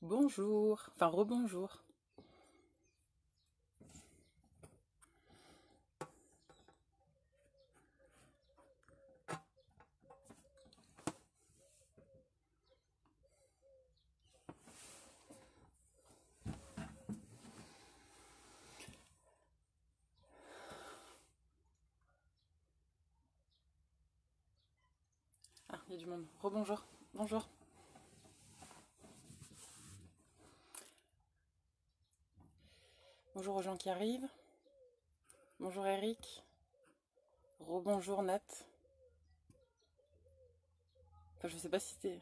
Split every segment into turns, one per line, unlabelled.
Bonjour, enfin rebonjour. Ah, il y a du monde. Rebonjour, bonjour. Bonjour aux gens qui arrivent. Bonjour Eric. Rebonjour Nat. Enfin, je sais pas si t'es...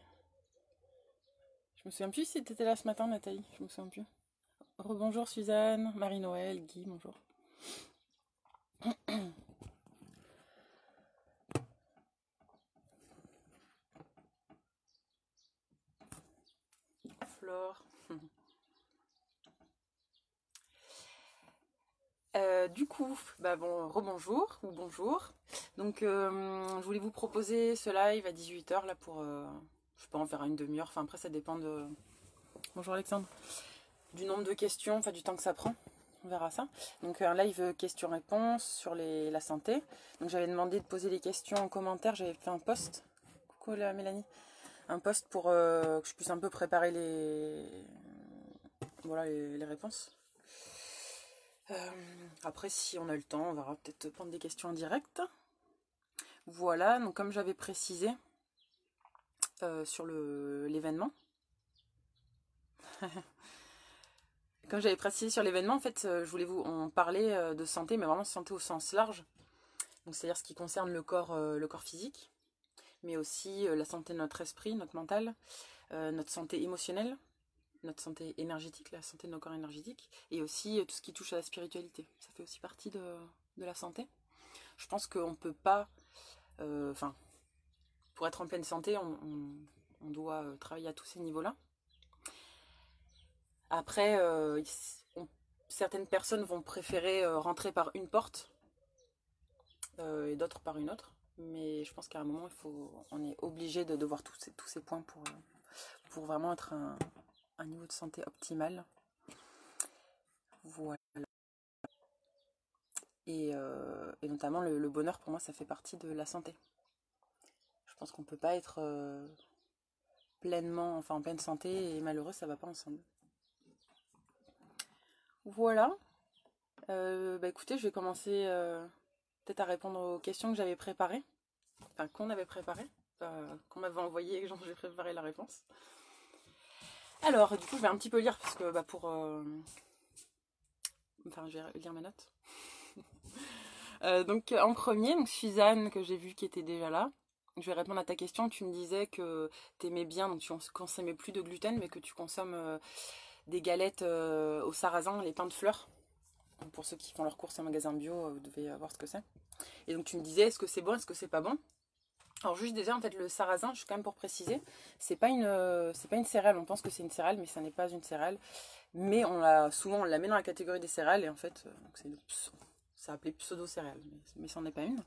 Je me souviens plus si t'étais là ce matin, Nathalie. Je me souviens plus. Rebonjour Suzanne, Marie-Noël, Guy, bonjour. Flore. Du coup, bah bon, rebonjour ou bonjour. Donc, je voulais vous proposer ce live à 18 h là pour... je peux en faire une demi-heure. Enfin, après, ça dépend de... Bonjour Alexandre. Du nombre de questions, enfin du temps que ça prend. On verra ça. Donc un live questions-réponses sur la santé. Donc j'avais demandé de poser les questions en commentaire. J'avais fait un post. Coucou la Mélanie. Un post pour que je puisse un peu préparer voilà, les réponses. Après, si on a le temps, on verra peut-être prendre des questions en direct. Voilà, donc comme j'avais précisé sur l'événement. Comme j'avais précisé sur l'événement, en fait, je voulais on parlait de santé, mais vraiment santé au sens large. Donc c'est-à-dire ce qui concerne le corps physique, mais aussi la santé de notre esprit, notre mental, notre santé émotionnelle, notre santé énergétique, la santé de nos corps énergétiques, et aussi tout ce qui touche à la spiritualité. Ça fait aussi partie de la santé. Je pense qu'on ne peut pas... Enfin, pour être en pleine santé, on doit travailler à tous ces niveaux-là. Après, certaines personnes vont préférer rentrer par une porte et d'autres par une autre. Mais je pense qu'à un moment, on est obligé de voir tous ces points pour vraiment être un niveau de santé optimal. Voilà. Et notamment, le bonheur, pour moi, ça fait partie de la santé. Je pense qu'on ne peut pas être pleinement, enfin en pleine santé et malheureux, ça ne va pas ensemble. Voilà. Bah écoutez, je vais commencer peut-être à répondre aux questions que j'avais préparées. Enfin, qu'on avait préparées. Qu'on m'avait envoyé et que j'ai préparé la réponse. Alors, du coup, je vais un petit peu lire parce que pour... Enfin, je vais lire mes notes. Donc, en premier, donc Suzanne, que j'ai vu qui était déjà là. Je vais répondre à ta question. Tu me disais que tu aimais bien, donc tu consommais plus de gluten, mais que tu consommes des galettes au sarrasin, les pains de fleurs. Pour ceux qui font leurs courses en magasin bio, vous devez voir ce que c'est. Et donc, tu me disais, est-ce que c'est bon, est-ce que c'est pas bon? Alors juste déjà en fait le sarrasin, je suis quand même pour préciser, c'est pas une céréale. On pense que c'est une céréale, mais ça n'est pas une céréale. Mais souvent on la met dans la catégorie des céréales et en fait c'est appelé pseudo-céréale, mais c'en est pas une.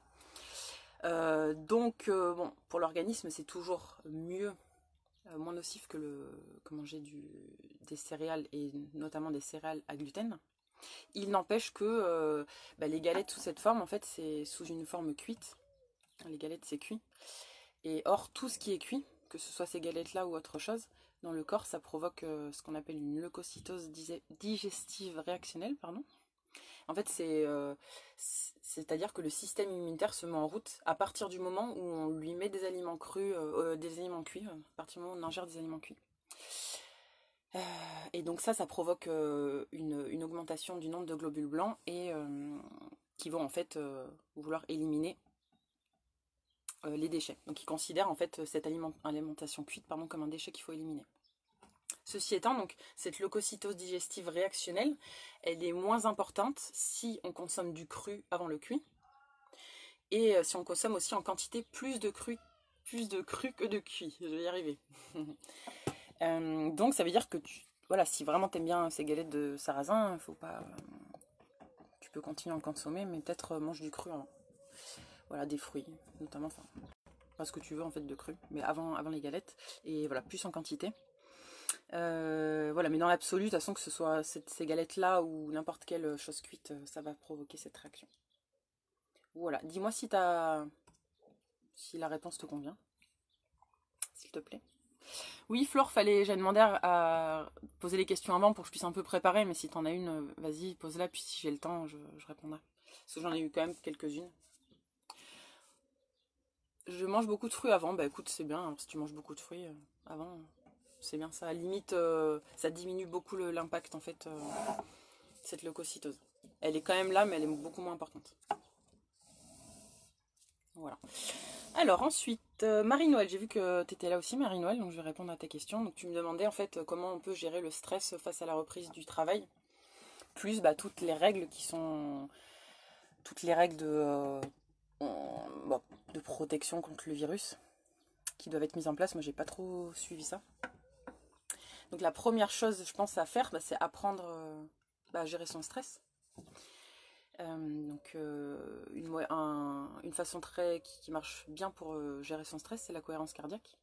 Donc bon, pour l'organisme c'est toujours mieux, moins nocif que manger des céréales et notamment des céréales à gluten. Il n'empêche que les galettes sous cette forme en fait c'est sous une forme cuite. Les galettes c'est cuit. Et or, tout ce qui est cuit, que ce soit ces galettes-là ou autre chose, dans le corps, ça provoque ce qu'on appelle une leucocytose digestive réactionnelle. Pardon. En fait, c'est-à-dire que le système immunitaire se met en route à partir du moment où on lui met des aliments crus, des aliments cuits, à partir du moment où on ingère des aliments cuits. Et donc ça provoque une augmentation du nombre de globules blancs et qui vont en fait vouloir éliminer les déchets. Donc ils considèrent en fait cette alimentation cuite comme un déchet qu'il faut éliminer. Ceci étant, donc cette leucocytose digestive réactionnelle, elle est moins importante si on consomme du cru avant le cuit et si on consomme aussi en quantité plus de cru que de cuit. Je vais y arriver. Donc ça veut dire que voilà, si vraiment t'aimes bien ces galettes de sarrasin, faut pas, tu peux continuer à en consommer, mais peut-être mange du cru avant. Voilà, des fruits, notamment, enfin, pas ce que tu veux en fait de cru, mais avant les galettes, et voilà, plus en quantité. Voilà, mais dans l'absolu, de toute façon, que ce soit ces galettes-là ou n'importe quelle chose cuite, ça va provoquer cette réaction. Voilà, dis-moi si la réponse te convient, s'il te plaît. Oui, Flore, j'ai demandé à poser les questions avant pour que je puisse un peu préparer, mais si t'en as une, vas-y, pose-la, puis si j'ai le temps, je répondrai. Parce que j'en ai eu quand même quelques-unes. Je mange beaucoup de fruits avant, bah écoute, c'est bien, hein, si tu manges beaucoup de fruits avant, c'est bien ça. Limite, ça diminue beaucoup l'impact en fait, cette leucocytose. Elle est quand même là, mais elle est beaucoup moins importante. Voilà. Alors ensuite, Marie-Noël, j'ai vu que tu étais là aussi, Marie-Noël, donc je vais répondre à ta question. Donc tu me demandais en fait comment on peut gérer le stress face à la reprise du travail, plus bah, toutes les règles qui sont, toutes les règles bon, de protection contre le virus qui doivent être mises en place. Moi, j'ai pas trop suivi ça. Donc la première chose, je pense, à faire, bah, c'est apprendre à gérer son stress. Une façon qui marche bien pour gérer son stress, c'est la cohérence cardiaque.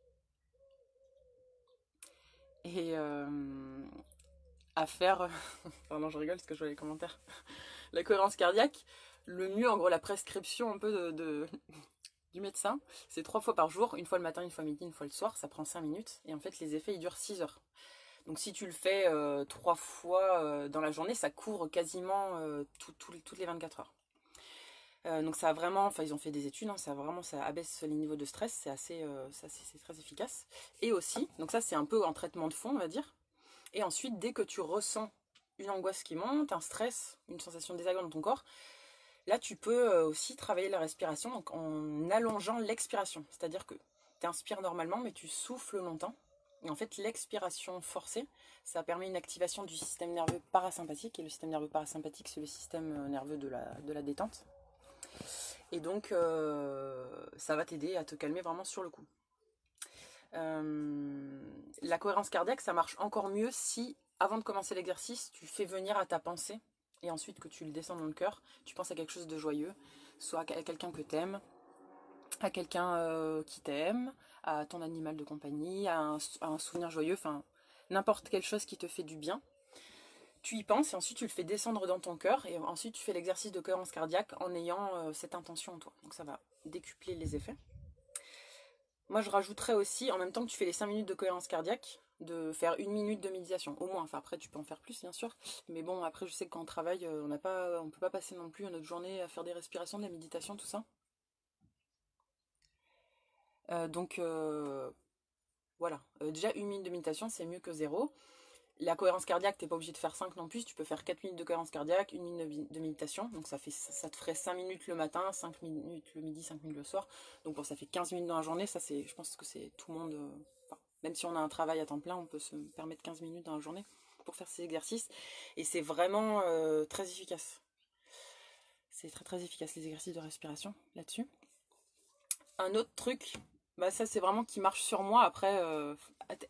Et à faire, pardon je rigole parce que je vois les commentaires, la cohérence cardiaque, le mieux en gros la prescription un peu du médecin, c'est 3 fois par jour, une fois le matin, une fois midi, une fois le soir, ça prend 5 minutes et en fait les effets ils durent 6 heures. Donc si tu le fais 3 fois dans la journée, ça couvre quasiment toutes les 24 heures. Donc ça a vraiment, enfin ils ont fait des études, hein, ça abaisse les niveaux de stress, c'est très efficace. Et aussi, donc ça c'est un peu un traitement de fond on va dire. Et ensuite dès que tu ressens une angoisse qui monte, un stress, une sensation désagréable dans ton corps, là tu peux aussi travailler la respiration donc en allongeant l'expiration. C'est-à-dire que tu inspires normalement mais tu souffles longtemps. Et en fait l'expiration forcée, ça permet une activation du système nerveux parasympathique. Et le système nerveux parasympathique c'est le système nerveux de la détente. Et donc, ça va t'aider à te calmer vraiment sur le coup. La cohérence cardiaque, ça marche encore mieux si, avant de commencer l'exercice, tu fais venir à ta pensée, et ensuite que tu le descends dans le cœur, tu penses à quelque chose de joyeux, soit à quelqu'un que t'aimes, à quelqu'un qui t'aime, à ton animal de compagnie, à un souvenir joyeux, enfin, n'importe quelle chose qui te fait du bien. Tu y penses et ensuite tu le fais descendre dans ton cœur et ensuite tu fais l'exercice de cohérence cardiaque en ayant cette intention en toi. Donc ça va décupler les effets. Moi je rajouterais aussi, en même temps que tu fais les 5 minutes de cohérence cardiaque, de faire 1 minute de méditation, au moins. Enfin après tu peux en faire plus bien sûr, mais bon après je sais que quand on travaille, on ne peut pas passer non plus notre journée à faire des respirations, de la méditation, tout ça. Voilà, déjà 1 minute de méditation c'est mieux que 0. La cohérence cardiaque, t'es pas obligé de faire 5 non plus, tu peux faire 4 minutes de cohérence cardiaque, 1 minute de méditation, donc ça te ferait 5 minutes le matin, 5 minutes le midi, 5 minutes le soir, donc bon, ça fait 15 minutes dans la journée, je pense que c'est tout le monde, même si on a un travail à temps plein, on peut se permettre 15 minutes dans la journée pour faire ces exercices, et c'est vraiment très efficace. C'est très très efficace les exercices de respiration là-dessus. Un autre truc, bah ça c'est vraiment qui marche sur moi, après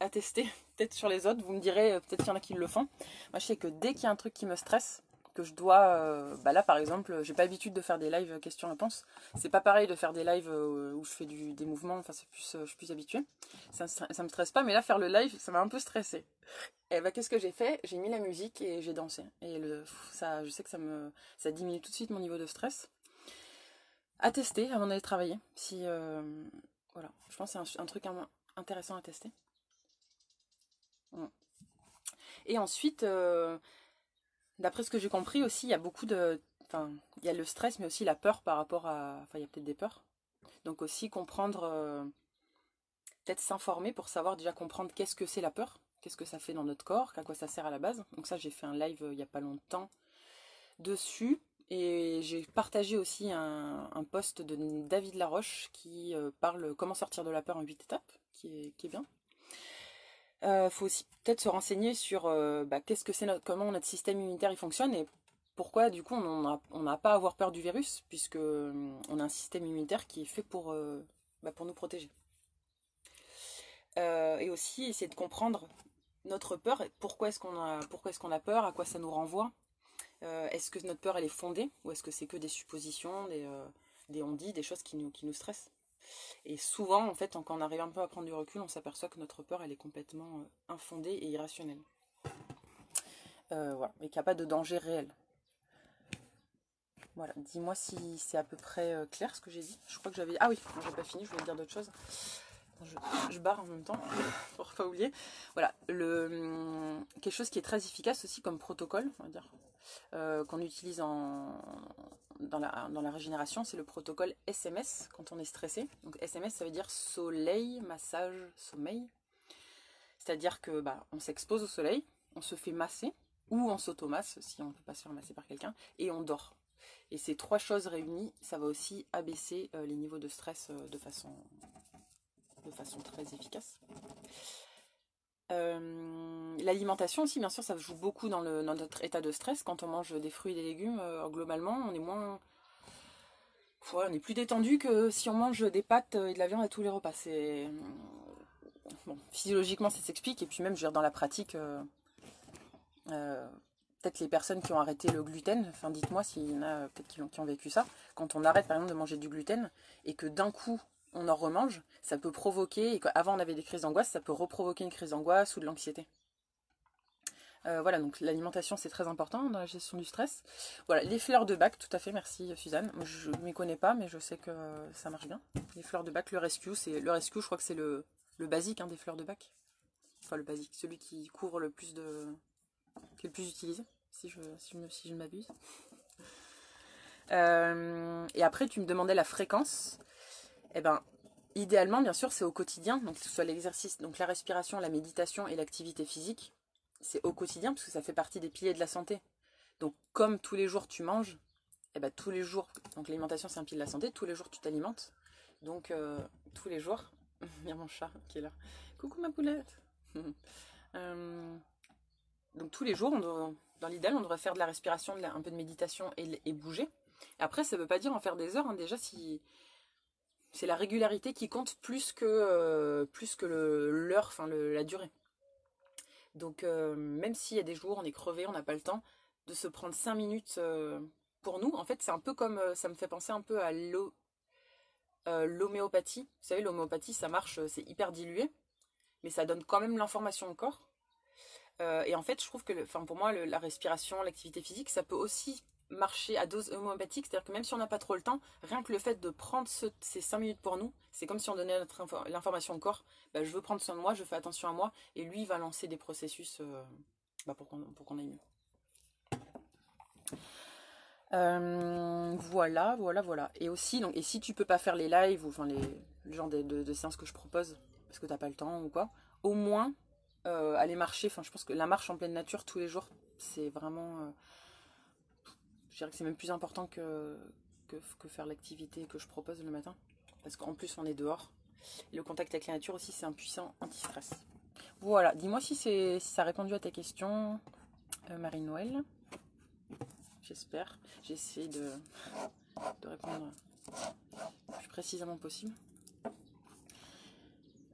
à tester, peut-être sur les autres, vous me direz, peut-être qu'il y en a qui le font. Moi je sais que dès qu'il y a un truc qui me stresse, que je dois, bah là par exemple, j'ai pas l'habitude de faire des lives questions-réponses, c'est pas pareil de faire des lives où je fais des mouvements, enfin c'est plus, je suis plus habituée, ça me stresse pas, mais là faire le live, ça m'a un peu stressée. Et bah qu'est-ce que j'ai fait? J'ai mis la musique et j'ai dansé, et je sais que ça diminue tout de suite mon niveau de stress. À tester avant d'aller travailler. Si, voilà, je pense que c'est un truc intéressant à tester. Mm. Et ensuite, d'après ce que j'ai compris aussi, il y a beaucoup de... Enfin, il y a le stress, mais aussi la peur par rapport à... Enfin, il y a peut-être des peurs. Donc aussi comprendre, peut-être s'informer pour savoir déjà comprendre qu'est-ce que c'est la peur, qu'est-ce que ça fait dans notre corps, à quoi ça sert à la base. Donc ça, j'ai fait un live il n'y a pas longtemps dessus. Et j'ai partagé aussi un post de David Laroche qui parle comment sortir de la peur en 8 étapes, qui est bien. Faut aussi peut-être se renseigner sur qu'est-ce que c'est comment notre système immunitaire il fonctionne et pourquoi du coup on n'a pas à avoir peur du virus puisque on a un système immunitaire qui est fait pour nous protéger. Et aussi essayer de comprendre notre peur et pourquoi est-ce qu'on a peur, à quoi ça nous renvoie. Est-ce que notre peur elle est fondée ou est-ce que c'est que des suppositions, des on-dit, des choses qui nous stressent? Et souvent, en fait, quand on arrive un peu à prendre du recul, on s'aperçoit que notre peur, elle est complètement infondée et irrationnelle. Voilà, et qu'il n'y a pas de danger réel. Voilà, dis-moi si c'est à peu près clair ce que j'ai dit. Je crois que j'avais... Ah oui, j'ai pas fini, je voulais dire d'autres choses. Je barre en même temps, pour pas oublier. Voilà, quelque chose qui est très efficace aussi comme protocole, on va dire, qu'on utilise dans la régénération, c'est le protocole SMS quand on est stressé. Donc SMS, ça veut dire soleil, massage, sommeil. C'est-à-dire que on s'expose au soleil, on se fait masser, ou on s'automasse si on ne peut pas se faire masser par quelqu'un, et on dort. Et ces trois choses réunies, ça va aussi abaisser les niveaux de stress de façon très efficace. L'alimentation aussi, bien sûr, ça joue beaucoup dans notre état de stress. Quand on mange des fruits et des légumes, globalement, on est moins... Ouais, on est plus détendu que si on mange des pâtes et de la viande à tous les repas. Bon, physiologiquement, ça s'explique. Et puis même, je veux dire, dans la pratique, peut-être les personnes qui ont arrêté le gluten, enfin dites-moi s'il y en a peut-être qui ont vécu ça. Quand on arrête par exemple de manger du gluten et que d'un coup on en remange, ça peut provoquer, et qu'avant on avait des crises d'angoisse, ça peut reprovoquer une crise d'angoisse ou de l'anxiété. Voilà, donc l'alimentation c'est très important dans la gestion du stress. Voilà, les fleurs de bac, tout à fait, merci Suzanne. Moi, je ne m'y connais pas, mais je sais que ça marche bien. Les fleurs de bac, le rescue, je crois que c'est le basique des fleurs de bac. Enfin le basique, celui qui couvre le plus de... qui est le plus utilisé, si je ne m'abuse. Et après, tu me demandais la fréquence. Eh ben, idéalement, bien sûr, c'est au quotidien. Donc, que ce soit l'exercice, donc la respiration, la méditation et l'activité physique. C'est au quotidien, parce que ça fait partie des piliers de la santé. Donc, comme tous les jours tu manges, eh ben, tous les jours, donc l'alimentation c'est un pilier de la santé, tous les jours tu t'alimentes. Donc, tous les jours, il y a mon chat qui est là. Coucou ma poulette. Donc tous les jours, dans l'idéal, on devrait faire de la respiration, un peu de méditation et bouger. Après, ça ne veut pas dire en faire des heures. Déjà, si c'est la régularité qui compte plus que l'heure, enfin la durée. Donc même s'il y a des jours, on est crevé, on n'a pas le temps, de se prendre 5 minutes pour nous. En fait, c'est un peu comme, ça me fait penser un peu à l'homéopathie. Vous savez, l'homéopathie, ça marche, c'est hyper dilué, mais ça donne quand même l'information au corps. Et en fait, je trouve que pour moi, la respiration, l'activité physique, ça peut aussi marcher à dose homéopathique. C'est-à-dire que même si on n'a pas trop le temps, rien que le fait de prendre ces 5 minutes pour nous, c'est comme si on donnait l'information au corps. Je veux prendre soin de moi, je fais attention à moi. Et lui, il va lancer des processus pour qu'on aille mieux. Voilà. Et aussi, donc, et si tu peux pas faire les lives ou le genre de séances que je propose, parce que t'as pas le temps ou quoi, au moins aller marcher. Enfin, je pense que la marche en pleine nature tous les jours, c'est vraiment, je dirais que c'est même plus important que faire l'activité que je propose le matin, parce qu'en plus on est dehors. Et le contact avec la nature aussi, c'est un puissant anti-stress. Voilà, dis-moi si ça a répondu à ta question, Marie-Noël. J'espère. J'essaie de répondre le plus précisément possible.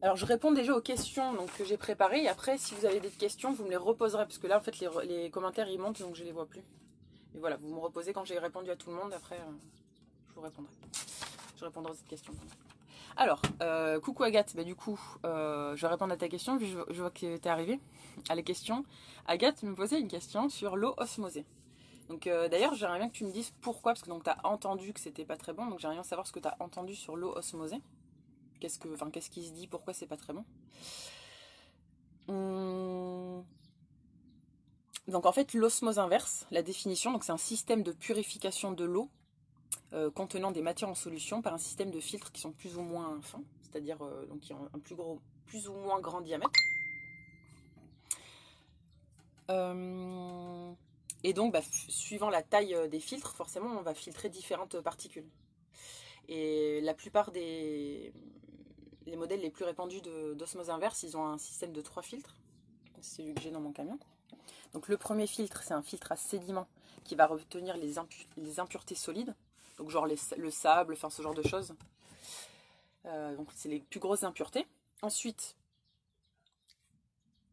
Alors je réponds déjà aux questions que j'ai préparées, et après si vous avez des questions vous me les reposerez, parce que là en fait les commentaires ils montent donc je les vois plus. Et voilà, vous me reposez quand j'ai répondu à tout le monde, après je vous répondrai. Je répondrai à cette question. Alors, coucou Agathe, du coup je vais répondre à ta question vu que je vois que tu es arrivée à la question. Agathe me posait une question sur l'eau osmosée. Donc d'ailleurs j'aimerais bien que tu me dises pourquoi, parce que tu as entendu que c'était pas très bon, donc j'aimerais bien savoir ce que tu as entendu sur l'eau osmosée. Qu'est-ce qui se dit, pourquoi c'est pas très bon. Donc en fait l'osmose inverse, la définition, donc c'est un système de purification de l'eau contenant des matières en solution par un système de filtres qui sont plus ou moins fins, c'est-à-dire donc qui ont un plus ou moins grand diamètre. Et donc suivant la taille des filtres, forcément on va filtrer différentes particules. Et la plupart les modèles les plus répandus d'osmose inverse, ils ont un système de 3 filtres. C'est celui que j'ai dans mon camion. Donc le premier filtre, c'est un filtre à sédiments qui va retenir les impuretés solides. Donc genre le sable, ce genre de choses. Donc c'est les plus grosses impuretés. Ensuite,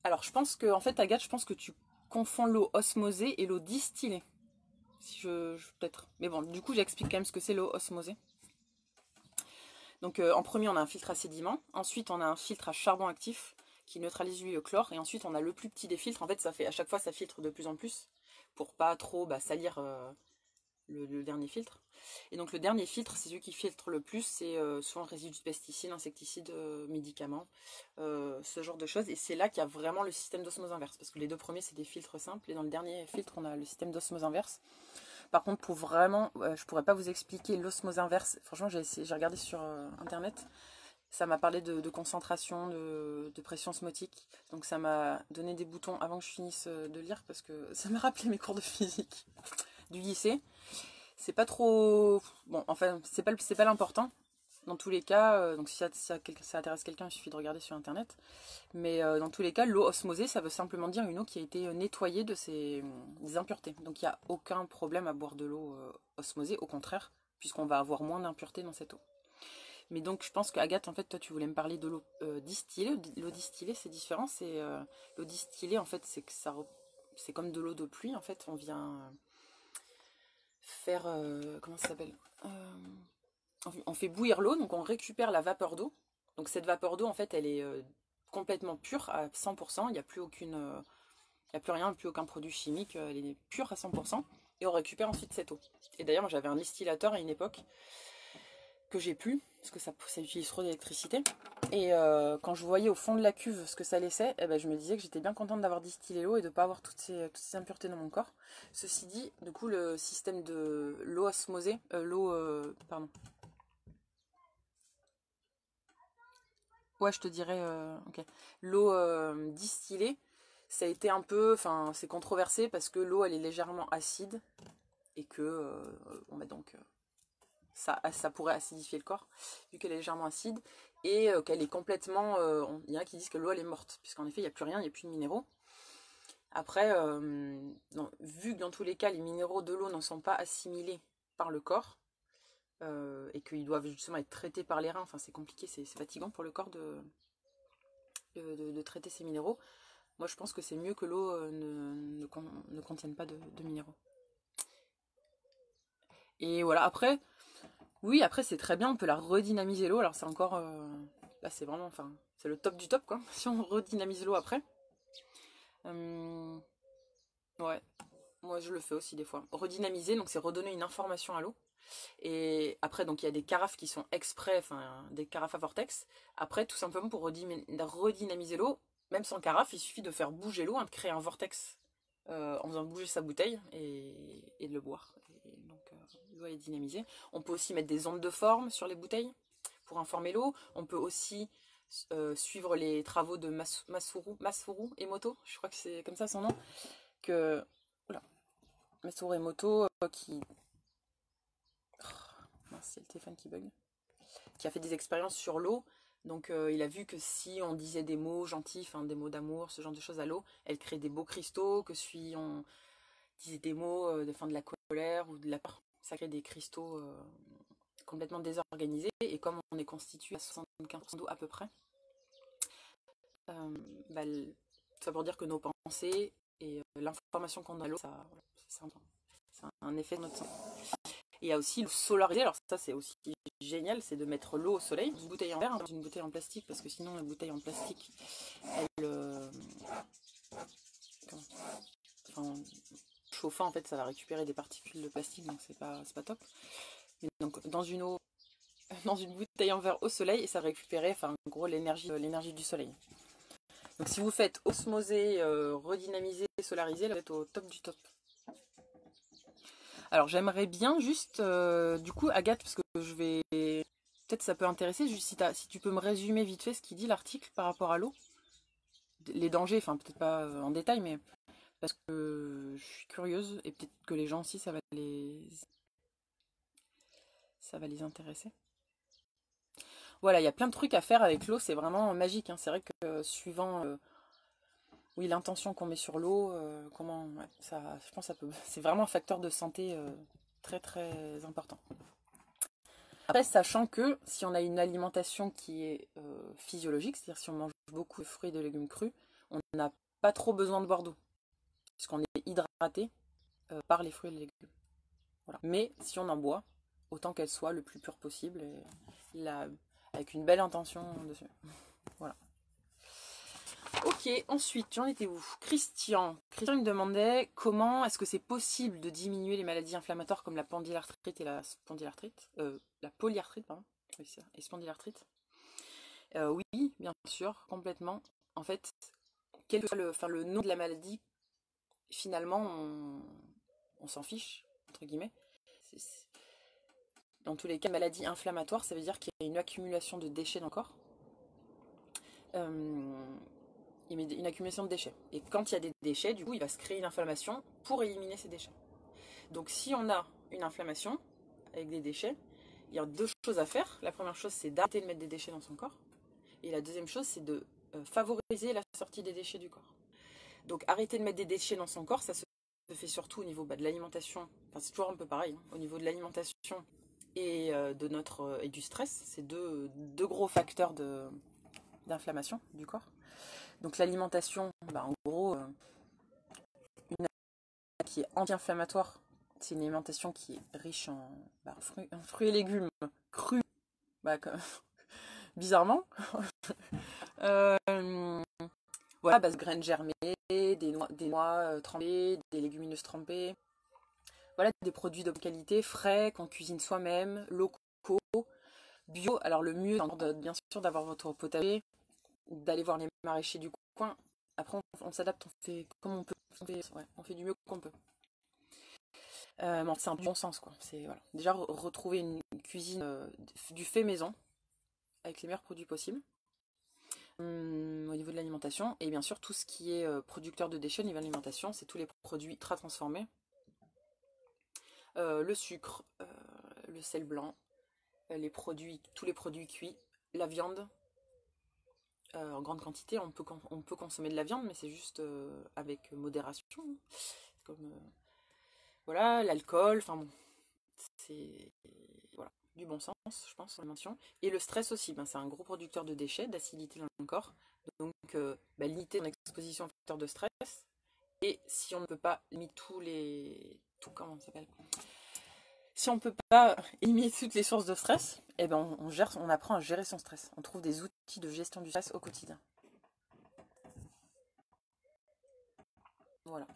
alors je pense que, en fait Agathe, je pense que tu confonds l'eau osmosée et l'eau distillée. Si peut-être. Mais bon, du coup j'explique quand même ce que c'est l'eau osmosée. Donc en premier, on a un filtre à sédiments. Ensuite, on a un filtre à charbon actif qui neutralise lui le chlore. Et ensuite, on a le plus petit des filtres. En fait, ça fait à chaque fois, ça filtre de plus en plus pour pas trop salir le dernier filtre. Et donc le dernier filtre, c'est celui qui filtre le plus. C'est souvent résidus de pesticides, insecticides, médicaments, ce genre de choses. Et c'est là qu'il y a vraiment le système d'osmose inverse. Parce que les deux premiers, c'est des filtres simples. Et dans le dernier filtre, on a le système d'osmose inverse. Par contre, pour vraiment, je pourrais pas vous expliquer l'osmose inverse. Franchement, j'ai regardé sur internet. Ça m'a parlé de concentration, de pression osmotique. Donc ça m'a donné des boutons avant que je finisse de lire parce que ça m'a rappelé mes cours de physique du lycée. C'est pas trop... Bon, enfin, c'est pas l'important. Dans tous les cas, donc si ça intéresse quelqu'un, il suffit de regarder sur internet. Mais dans tous les cas, l'eau osmosée, ça veut simplement dire une eau qui a été nettoyée des impuretés. Donc il n'y a aucun problème à boire de l'eau osmosée, au contraire, puisqu'on va avoir moins d'impuretés dans cette eau. Mais donc je pense qu'Agathe, en fait, toi tu voulais me parler de l'eau distillée. L'eau distillée, c'est différent. L'eau distillée, en fait, c'est comme de l'eau de pluie. En fait, on vient faire... comment ça s'appelle on fait bouillir l'eau, donc on récupère la vapeur d'eau. Donc cette vapeur d'eau, en fait, elle est complètement pure à 100%. Il n'y a plus il n'y a plus rien, plus aucun produit chimique. Elle est pure à 100%. Et on récupère ensuite cette eau. Et d'ailleurs, moi j'avais un distillateur à une époque que j'ai plus, parce que ça utilise trop d'électricité. Et quand je voyais au fond de la cuve ce que ça laissait, eh ben, je me disais que j'étais bien contente d'avoir distillé l'eau et de ne pas avoir toutes ces impuretés dans mon corps. Ceci dit, du coup, le système de l'eau osmosée, pardon. Ouais, je te dirais, ok. L'eau distillée, ça a été un peu, enfin, c'est controversé parce que l'eau, elle est légèrement acide et que, donc, ça pourrait acidifier le corps, vu qu'elle est légèrement acide, et qu'elle est complètement... il y en a qui disent que l'eau, elle est morte, puisqu'en effet, il n'y a plus rien, il n'y a plus de minéraux. Après, vu que dans tous les cas, les minéraux de l'eau ne sont pas assimilés par le corps, et qu'ils doivent justement être traités par les reins, enfin c'est compliqué, c'est fatigant pour le corps de traiter ces minéraux. Moi, je pense que c'est mieux que l'eau ne contienne pas de minéraux. Et voilà, après... Oui, après c'est très bien, on peut la redynamiser l'eau. Alors c'est encore... là c'est vraiment... Enfin, c'est le top du top, quoi. Si on redynamise l'eau après. Ouais, moi je le fais aussi des fois. Redynamiser, donc c'est redonner une information à l'eau. Et après, donc il y a des carafes qui sont exprès, enfin des carafes à vortex. Après, tout simplement pour redynamiser l'eau, même sans carafe, il suffit de faire bouger l'eau, hein, de créer un vortex en faisant bouger sa bouteille et de le boire. Et donc l'eau est dynamisée. On peut aussi mettre des ondes de forme sur les bouteilles pour informer l'eau. On peut aussi suivre les travaux de Masaru Emoto, je crois que c'est comme ça son nom, que oula, Masaru Emoto qui... Oh, c'est le téléphone qui bug. Qui a fait des expériences sur l'eau. Donc il a vu que si on disait des mots gentils, enfin des mots d'amour, ce genre de choses à l'eau, elle crée des beaux cristaux, que si on disait des mots de la colère ou de la peur, ça crée des cristaux complètement désorganisés. Et comme on est constitué à 75% d'eau à peu près, bah, ça veut dire que nos pensées et l'information qu'on a à l'eau, c'est un effet de notre sang. Et il y a aussi le solariser, alors ça c'est aussi génial, c'est de mettre l'eau au soleil, dans une bouteille en verre, dans une bouteille en plastique, parce que sinon la bouteille en plastique, elle... enfin, chauffant en fait, ça va récupérer des particules de plastique, donc c'est pas top. Et donc dans une eau, dans une bouteille en verre au soleil, et ça va récupérer, enfin en gros l'énergie du soleil. Donc si vous faites osmoser, redynamiser, solariser, là vous êtes au top du top. Alors j'aimerais bien juste, du coup Agathe, parce que je vais... Peut-être ça peut intéresser, juste si tu peux me résumer vite fait ce qu'il dit l'article par rapport à l'eau. Les dangers, enfin peut-être pas en détail, mais parce que je suis curieuse et peut-être que les gens aussi ça va les intéresser. Voilà, il y a plein de trucs à faire avec l'eau, c'est vraiment magique, hein. C'est vrai que suivant oui, l'intention qu'on met sur l'eau, comment ouais, ça, je pense que ça peut, c'est vraiment un facteur de santé très très important. Après, sachant que si on a une alimentation qui est physiologique, c'est-à-dire si on mange beaucoup de fruits et de légumes crus, on n'a pas trop besoin de boire d'eau, puisqu'on est hydraté par les fruits et les légumes. Voilà. Mais si on en boit, autant qu'elle soit le plus pure possible. Et avec une belle intention dessus. Voilà. Ok, ensuite, j'en étais où? Christian me demandait comment est-ce que c'est possible de diminuer les maladies inflammatoires comme la pondylarthrite et la spondylarthrite, la polyarthrite, pardon, oui, et spondylarthrite. Oui, bien sûr, complètement. En fait, quel que soit le nom de la maladie, finalement, on s'en fiche, entre guillemets. Dans tous les cas, maladie inflammatoire, ça veut dire qu'il y a une accumulation de déchets dans le corps. Une accumulation de déchets. Et quand il y a des déchets, du coup, il va se créer une inflammation pour éliminer ces déchets. Donc si on a une inflammation avec des déchets, il y a deux choses à faire. La première chose, c'est d'arrêter de mettre des déchets dans son corps. Et la deuxième chose, c'est de favoriser la sortie des déchets du corps. Donc arrêter de mettre des déchets dans son corps, ça se fait surtout au niveau de l'alimentation. Enfin, c'est toujours un peu pareil, hein, au niveau de l'alimentation et, et du stress. C'est deux gros facteurs d'inflammation du corps. Donc l'alimentation, en gros, une alimentation qui est anti-inflammatoire, c'est une alimentation qui est riche en fruits et légumes crus, bizarrement. Voilà, base de graines germées, des noix trempées, des légumineuses trempées. Voilà, des produits de qualité, frais, qu'on cuisine soi-même, locaux, bio. Alors le mieux, bien sûr, d'avoir votre potager, d'aller voir les maraîchers du coin. Après, on s'adapte, on fait comme on peut. On fait du mieux qu'on peut. C'est un bon sens, quoi. C'est, voilà. Déjà, retrouver une cuisine du fait maison, avec les meilleurs produits possibles. Au niveau de l'alimentation. Et bien sûr, tout ce qui est producteur de déchets au niveau de l'alimentation, c'est tous les produits très transformés. Le sucre, le sel blanc, tous les produits cuits, la viande, en grande quantité. On peut consommer de la viande, mais c'est juste avec modération. Comme voilà, l'alcool, enfin bon, c'est voilà, du bon sens, je pense, sur la mention. Et le stress aussi, c'est un gros producteur de déchets, d'acidité dans le corps. Donc, limiter son exposition aux facteurs de stress. Et si on ne peut pas limiter comment ça s'appelle, si on ne peut pas éliminer toutes les sources de stress, on apprend à gérer son stress. On trouve des outils de gestion du stress au quotidien. Voilà.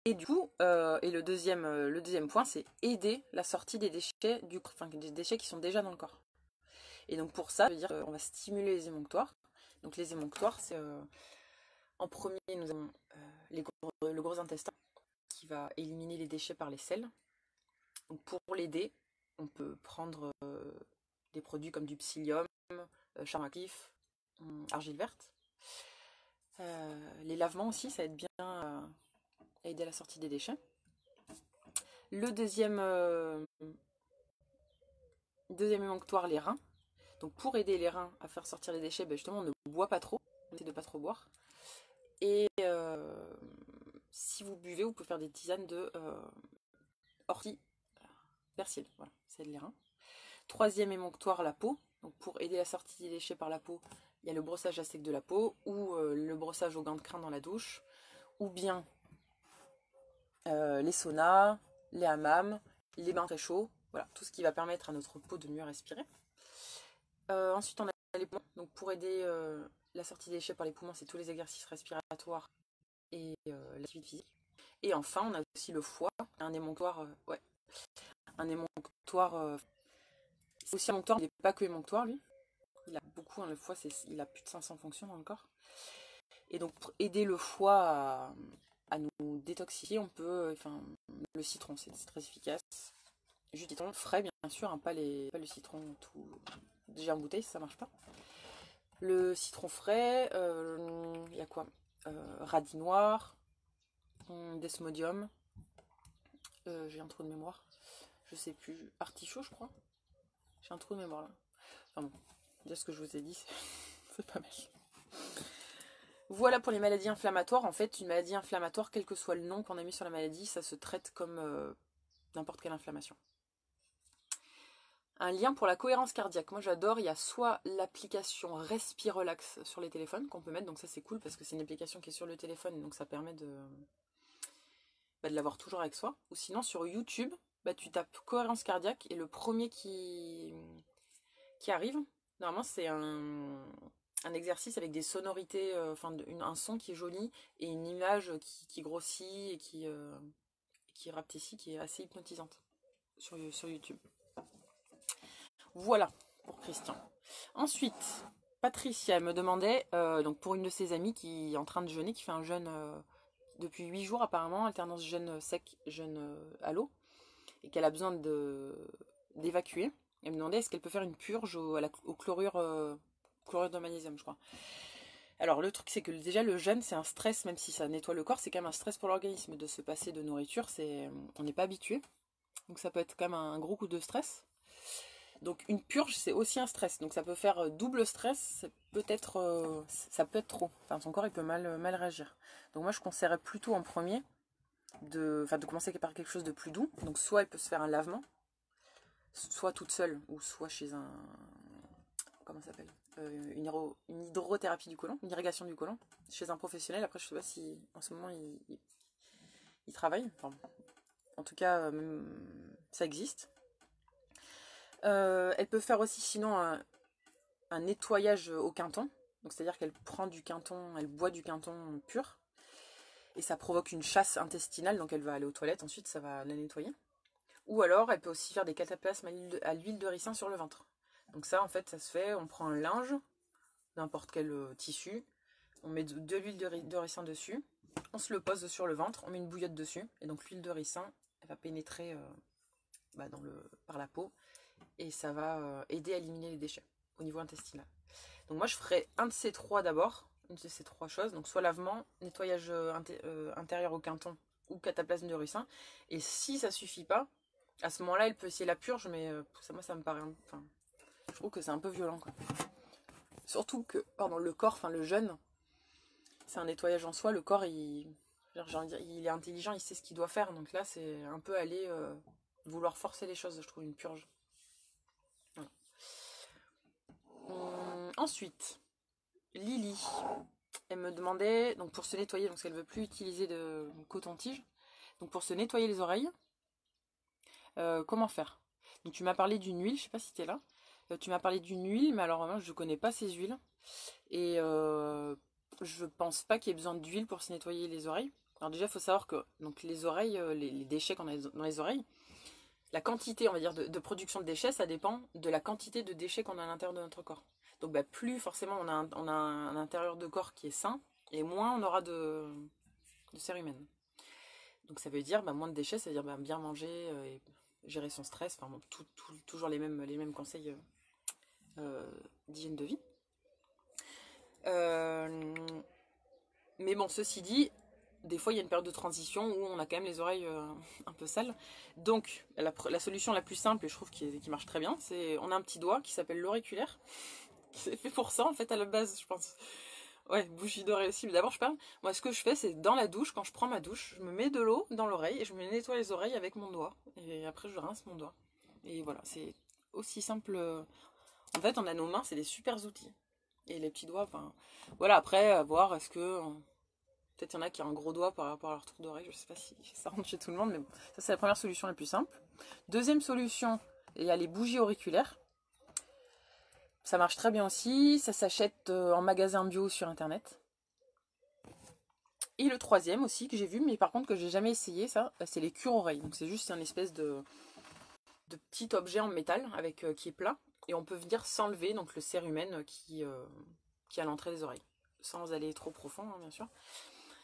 Et du coup, le deuxième point, c'est aider la sortie des déchets des déchets qui sont déjà dans le corps. Et donc pour ça veut dire qu'on va stimuler les émonctoires. Donc les émonctoires, c'est en premier, nous avons le gros intestin qui va éliminer les déchets par les selles. Donc pour l'aider, on peut prendre des produits comme du psyllium, charbon actif, argile verte. Les lavements aussi, ça aide bien à aider à la sortie des déchets. Le deuxième émonctoire, les reins. Donc pour aider les reins à faire sortir les déchets, justement on ne boit pas trop, on essaie de pas trop boire. Et si vous buvez, vous pouvez faire des tisanes de ortie, persil, voilà, ça aide les reins. Troisième émonctoire, la peau. Donc pour aider la sortie des déchets par la peau, il y a le brossage à sec de la peau ou le brossage au gant de crin dans la douche, ou bien les saunas, les hammams, les bains très chauds, voilà, tout ce qui va permettre à notre peau de mieux respirer. Ensuite, on a les poumons. Donc pour aider la sortie des déchets par les poumons, c'est tous les exercices respiratoires et l'activité physique. Et enfin, on a aussi le foie, un émonctoire, c'est aussi un émonctoire, il n'est pas que émonctoire lui. Il a beaucoup, le foie, il a plus de 500 fonctions dans le corps. Et donc pour aider le foie à nous détoxifier, on peut, le citron, c'est très efficace. Jus de citron frais, bien sûr, pas le citron tout déjà en bouteille, ça marche pas. Le citron frais, il y a quoi, radis noir, desmodium, j'ai un trou de mémoire, je sais plus, artichaut je crois, j'ai un trou de mémoire là. Enfin bon, déjà ce que je vous ai dit, c'est pas mal. Voilà pour les maladies inflammatoires. En fait, une maladie inflammatoire, quel que soit le nom qu'on a mis sur la maladie, ça se traite comme n'importe quelle inflammation. Un lien pour la cohérence cardiaque. Moi j'adore, il y a soit l'application Respirelax sur les téléphones qu'on peut mettre, donc ça c'est cool parce que c'est une application qui est sur le téléphone, donc ça permet de l'avoir toujours avec soi. Ou sinon sur YouTube, tu tapes cohérence cardiaque et le premier qui arrive, Normalement, c'est un exercice avec des sonorités, enfin un son qui est joli et une image qui grossit et qui rapetissit, qui est assez hypnotisante sur YouTube. Voilà pour Christian. Ensuite, Patricia elle me demandait, donc pour une de ses amies qui est en train de jeûner, qui fait un jeûne depuis 8 jours apparemment, alternance jeûne sec, jeûne à l'eau, et qu'elle a besoin d'évacuer. Elle me demandait est-ce qu'elle peut faire une purge au chlorure de magnésium, je crois. Alors le truc c'est que déjà le jeûne c'est un stress, même si ça nettoie le corps, c'est quand même un stress pour l'organisme de se passer de nourriture, on n'est pas habitué. Donc ça peut être quand même un gros coup de stress. Donc une purge c'est aussi un stress, donc ça peut faire double stress, ça peut être trop. Enfin son corps il peut mal réagir. Donc moi je conseillerais plutôt en premier de commencer par quelque chose de plus doux. Donc soit elle peut se faire un lavement, soit toute seule, ou soit chez un... Comment ça s'appelle une hydrothérapie du côlon, une irrigation du côlon, chez un professionnel. Après, je sais pas si en ce moment il travaille. Enfin, en tout cas, ça existe. Elle peut faire aussi sinon un nettoyage au quinton. Donc c'est-à-dire qu'elle prend du quinton, elle boit du quinton pur. Et ça provoque une chasse intestinale, donc elle va aller aux toilettes, ensuite ça va la nettoyer. Ou alors elle peut aussi faire des cataplasmes à l'huile de ricin sur le ventre. Donc ça en fait ça se fait, on prend un linge, n'importe quel tissu, on met de l'huile de ricin dessus, on se le pose sur le ventre, on met une bouillotte dessus, et donc l'huile de ricin elle va pénétrer par la peau, et ça va aider à éliminer les déchets au niveau intestinal. Donc moi je ferai un de ces trois d'abord, une de ces trois choses, donc soit lavement, nettoyage intérieur au quinton ou cataplasme de ricin, et si ça suffit pas, à ce moment-là elle peut essayer la purge, mais moi ça me paraît, enfin, je trouve que c'est un peu violent quoi. Surtout que, pardon, le corps, enfin le jeûne, c'est un nettoyage en soi, le corps j'ai envie de dire, il est intelligent, il sait ce qu'il doit faire, donc là c'est un peu aller vouloir forcer les choses, je trouve, une purge. Voilà. Ensuite, Lily, elle me demandait, donc pour se nettoyer, donc elle veut plus utiliser de coton-tige, donc pour se nettoyer les oreilles, comment faire? Donc tu m'as parlé d'une huile, je sais pas si tu es là, tu m'as parlé d'une huile, mais alors moi je connais pas ces huiles, et je pense pas qu'il y ait besoin d'huile pour se nettoyer les oreilles. Alors déjà il faut savoir que donc les oreilles, les déchets qu'on a dans les oreilles, la quantité, on va dire, de production de déchets, ça dépend de la quantité de déchets qu'on a à l'intérieur de notre corps. Donc plus forcément on a un intérieur de corps qui est sain, et moins on aura de chair humaine. Donc ça veut dire moins de déchets, ça veut dire bien manger et gérer son stress, enfin bon, toujours les mêmes conseils d'hygiène de vie. Mais bon, ceci dit, des fois il y a une période de transition où on a quand même les oreilles un peu sales. Donc la solution la plus simple, et je trouve qui marche très bien, c'est on a un petit doigt qui s'appelle l'auriculaire. C'est fait pour ça en fait à la base, je pense. Ouais, bougie d'oreille aussi. Mais d'abord je parle. Moi ce que je fais c'est dans la douche, quand je prends ma douche, je me mets de l'eau dans l'oreille et je me nettoie les oreilles avec mon doigt. Et après je rince mon doigt. Et voilà, c'est aussi simple. En fait on a nos mains, c'est des super outils. Et les petits doigts, enfin... Voilà, après, à voir, est-ce que... Peut-être il y en a qui ont un gros doigt par rapport à leur tour d'oreille, je sais pas si ça rentre chez tout le monde, mais bon, ça c'est la première solution la plus simple. Deuxième solution, il y a les bougies auriculaires. Ça marche très bien aussi, ça s'achète en magasin bio sur internet. Et le troisième aussi que j'ai vu, mais par contre que j'ai jamais essayé, ça, c'est les cure-oreilles. Donc c'est juste un espèce de petit objet en métal avec qui est plat, et on peut venir s'enlever donc le cérumen qui est à l'entrée des oreilles, sans aller trop profond hein, bien sûr.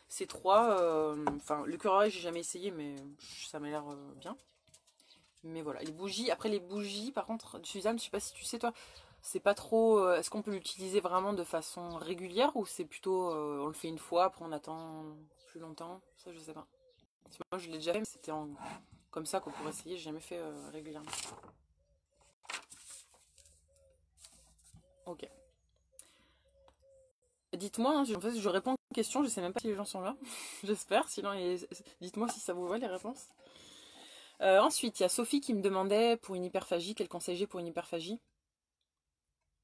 Ces trois, enfin le cure-oreille j'ai jamais essayé, mais ça m'a l'air bien. Mais voilà, les bougies, après les bougies par contre, Suzanne, je sais pas si tu sais toi, c'est pas trop, est-ce qu'on peut l'utiliser vraiment de façon régulière, ou c'est plutôt on le fait une fois, après on attend plus longtemps, ça je sais pas. Moi je l'ai déjà fait, mais c'était comme ça qu'on pourrait essayer, j'ai jamais fait régulièrement. Ok. Dites-moi, hein, en fait, je réponds aux questions, je sais même pas si les gens sont là. J'espère, sinon dites-moi si ça vous va les réponses. Ensuite, il y a Sophie qui me demandait pour une hyperphagie, quel conseil j'ai pour une hyperphagie.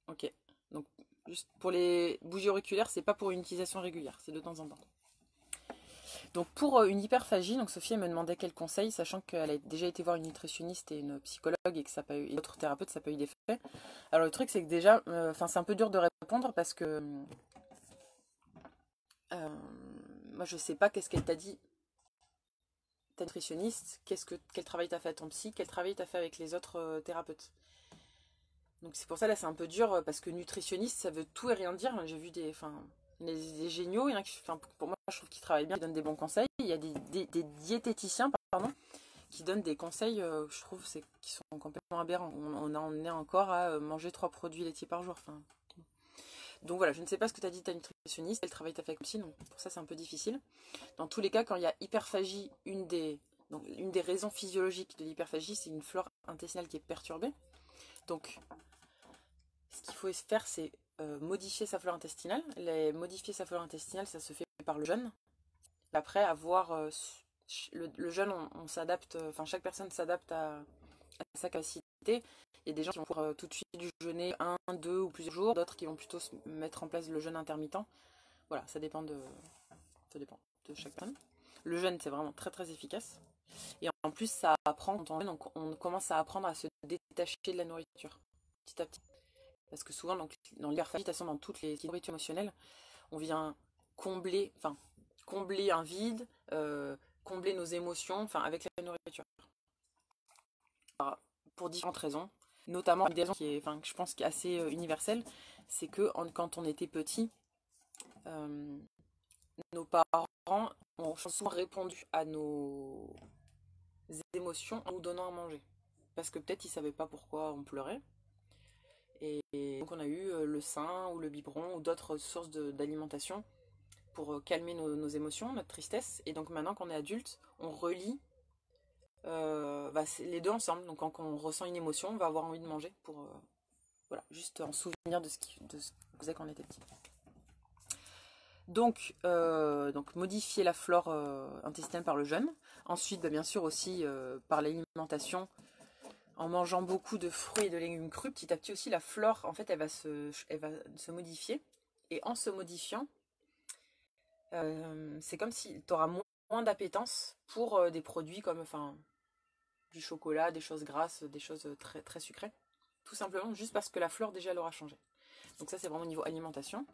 Ok, donc juste pour les bougies auriculaires, c'est pas pour une utilisation régulière, c'est de temps en temps. Donc pour une hyperphagie, donc Sophie elle me demandait quel conseil, sachant qu'elle a déjà été voir une nutritionniste et une psychologue et que ça n'a pas eu, et d'autres thérapeutes, ça n'a pas eu d'effet. Alors le truc c'est que déjà, c'est un peu dur de répondre parce que moi je sais pas qu'est-ce qu'elle t'a dit, ta nutritionniste, quel travail t'as fait à ton psy, quel travail t'as fait avec les autres thérapeutes. Donc c'est pour ça là c'est un peu dur parce que nutritionniste ça veut tout et rien dire. J'ai vu des géniaux, il y en a qui, pour moi je trouve qu'ils travaillent bien, ils donnent des bons conseils. Il y a des diététiciens pardon, qui donnent des conseils, je trouve qui sont complètement aberrants. On en est encore à manger 3 produits laitiers par jour. Enfin, donc voilà, je ne sais pas ce que tu as dit ta nutritionniste, quel travail tu as fait avec psy, donc pour ça c'est un peu difficile. Dans tous les cas, quand il y a hyperphagie, une des raisons physiologiques de l'hyperphagie, c'est une flore intestinale qui est perturbée. Donc ce qu'il faut faire, c'est modifier sa flore intestinale. Modifier sa flore intestinale, ça se fait par le jeûne. Après, avoir le jeûne, on s'adapte, enfin chaque personne s'adapte à sa capacité. Il y a des gens qui vont pour tout de suite du jeûner 1, 2 ou plusieurs jours, d'autres qui vont plutôt mettre en place le jeûne intermittent. Voilà, ça dépend de chaque personne. Le jeûne, c'est vraiment très très efficace. Et en plus, ça apprend quand on jeûne, on commence à apprendre à se détacher de la nourriture, petit à petit. Parce que souvent, donc, dans l'hyperphagie, de toute façon, dans toutes les nourritures émotionnelles, on vient combler un vide, combler nos émotions, avec la nourriture. Pour différentes raisons, notamment une des raisons que je pense qui est assez universelle, c'est que quand on était petit, nos parents ont souvent répondu à nos émotions en nous donnant à manger. Parce que peut-être ils ne savaient pas pourquoi on pleurait. Et donc on a eu le sein ou le biberon ou d'autres sources d'alimentation pour calmer nos émotions, notre tristesse. Et donc maintenant qu'on est adulte, on relie les deux ensemble. Donc quand on ressent une émotion, on va avoir envie de manger pour voilà, juste en souvenir de ce qu'on faisait quand on était petit. Donc modifier la flore intestinale par le jeûne. Ensuite, bien sûr aussi par l'alimentation. En mangeant beaucoup de fruits et de légumes crus, petit à petit aussi, la flore, en fait, elle va se modifier. Et en se modifiant, c'est comme si tu auras moins d'appétence pour des produits comme du chocolat, des choses grasses, des choses très, très sucrées. Tout simplement juste parce que la flore, déjà, elle aura changé. Donc ça, c'est vraiment au niveau alimentation.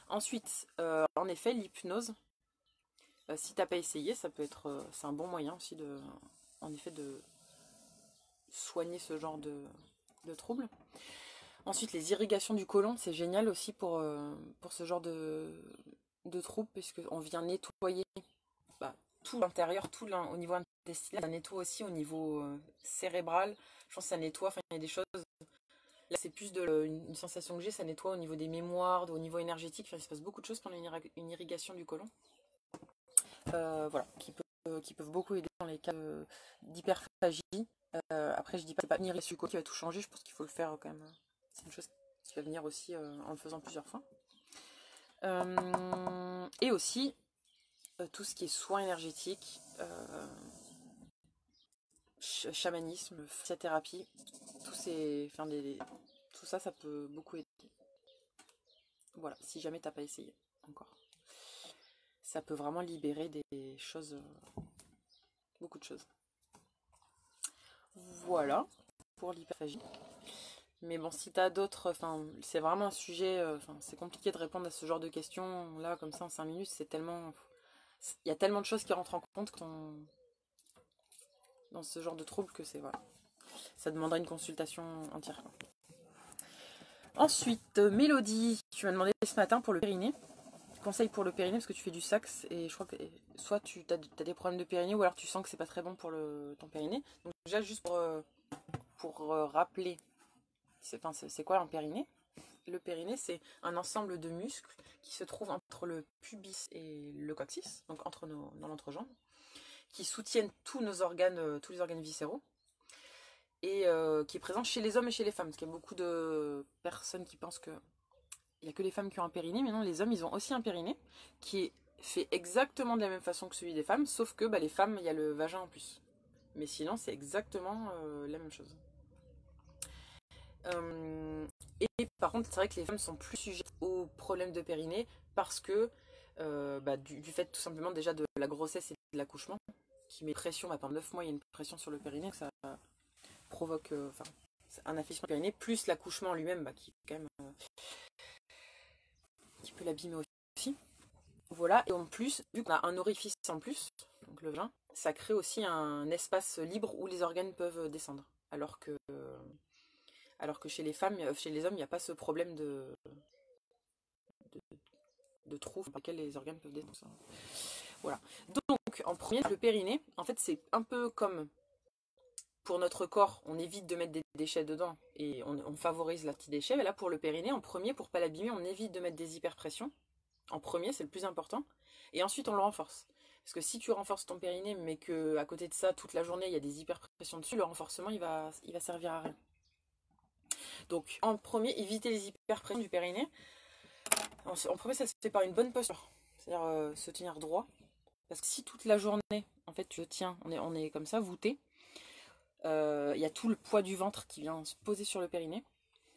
Ensuite, en effet, l'hypnose, si tu n'as pas essayé, ça peut être, c'est un bon moyen aussi de soigner ce genre de troubles. Ensuite, les irrigations du côlon, c'est génial aussi pour ce genre de troubles, puisqu'on vient nettoyer tout l'intérieur, au niveau intestinal. Ça nettoie aussi au niveau cérébral. Je pense que ça nettoie, il y a des choses. Là, c'est plus une sensation que j'ai, ça nettoie au niveau des mémoires, au niveau énergétique. Il se passe beaucoup de choses pendant une irrigation du côlon. Voilà, qui peuvent beaucoup aider dans les cas d'hyperphagie. Après, je dis pas que c'est pas une irrigation qui va tout changer, je pense qu'il faut le faire quand même. C'est une chose qui va venir aussi en le faisant plusieurs fois. Et aussi, tout ce qui est soins énergétiques, chamanisme, thérapie, tout ça, ça peut beaucoup aider. Voilà, si jamais t'as pas essayé encore. Ça peut vraiment libérer des choses, beaucoup de choses. Voilà pour l'hyperphagie. Mais bon, si t'as d'autres, c'est vraiment un sujet, c'est compliqué de répondre à ce genre de questions là comme ça en 5 minutes. Il y a tellement de choses qui rentrent en compte dans ce genre de troubles que voilà, ça demanderait une consultation entière. Ensuite, Mélodie, tu m'as demandé ce matin pour le périnée. Conseil pour le périnée parce que tu fais du saxe et je crois que soit tu as des problèmes de périnée ou alors tu sens que c'est pas très bon pour ton périnée. Donc déjà juste pour rappeler, c'est quoi un périnée? Le périnée, c'est un ensemble de muscles qui se trouvent entre le pubis et le coccyx, donc dans l'entrejambe, qui soutiennent tous les organes viscéraux, et qui est présent chez les hommes et chez les femmes. Parce qu'il y a beaucoup de personnes qui pensent qu'il n'y a que les femmes qui ont un périnée, mais non, les hommes, ils ont aussi un périnée, qui est fait exactement de la même façon que celui des femmes, sauf que les femmes, il y a le vagin en plus. Mais sinon, c'est exactement la même chose. Et par contre, c'est vrai que les femmes sont plus sujettes aux problèmes de périnée parce que du fait tout simplement déjà de la grossesse et de l'accouchement, qui met pression, pendant 9 mois il y a une pression sur le périnée, que ça provoque un affaissement du périnée, plus l'accouchement lui-même qui quand même qui peut l'abîmer aussi. Voilà, et en plus, vu qu'on a un orifice en plus, donc le vagin, ça crée aussi un espace libre où les organes peuvent descendre. Alors que chez les femmes, chez les hommes, il n'y a pas ce problème de trous par lesquels les organes peuvent descendre. Voilà. Donc, en premier, le périnée, en fait, c'est un peu comme pour notre corps, on évite de mettre des déchets dedans et on favorise la petite déchet. Mais là, pour le périnée, en premier, pour ne pas l'abîmer, on évite de mettre des hyperpressions. En premier, c'est le plus important. Et ensuite, on le renforce. Parce que si tu renforces ton périnée, mais qu'à côté de ça, toute la journée, il y a des hyperpressions dessus, le renforcement, il va servir à rien. Donc, en premier, éviter les hyperpressions du périnée. En premier, ça se fait par une bonne posture. C'est-à-dire se tenir droit. Parce que si toute la journée, en fait, tu tiens, on est comme ça, voûté, il y a tout le poids du ventre qui vient se poser sur le périnée,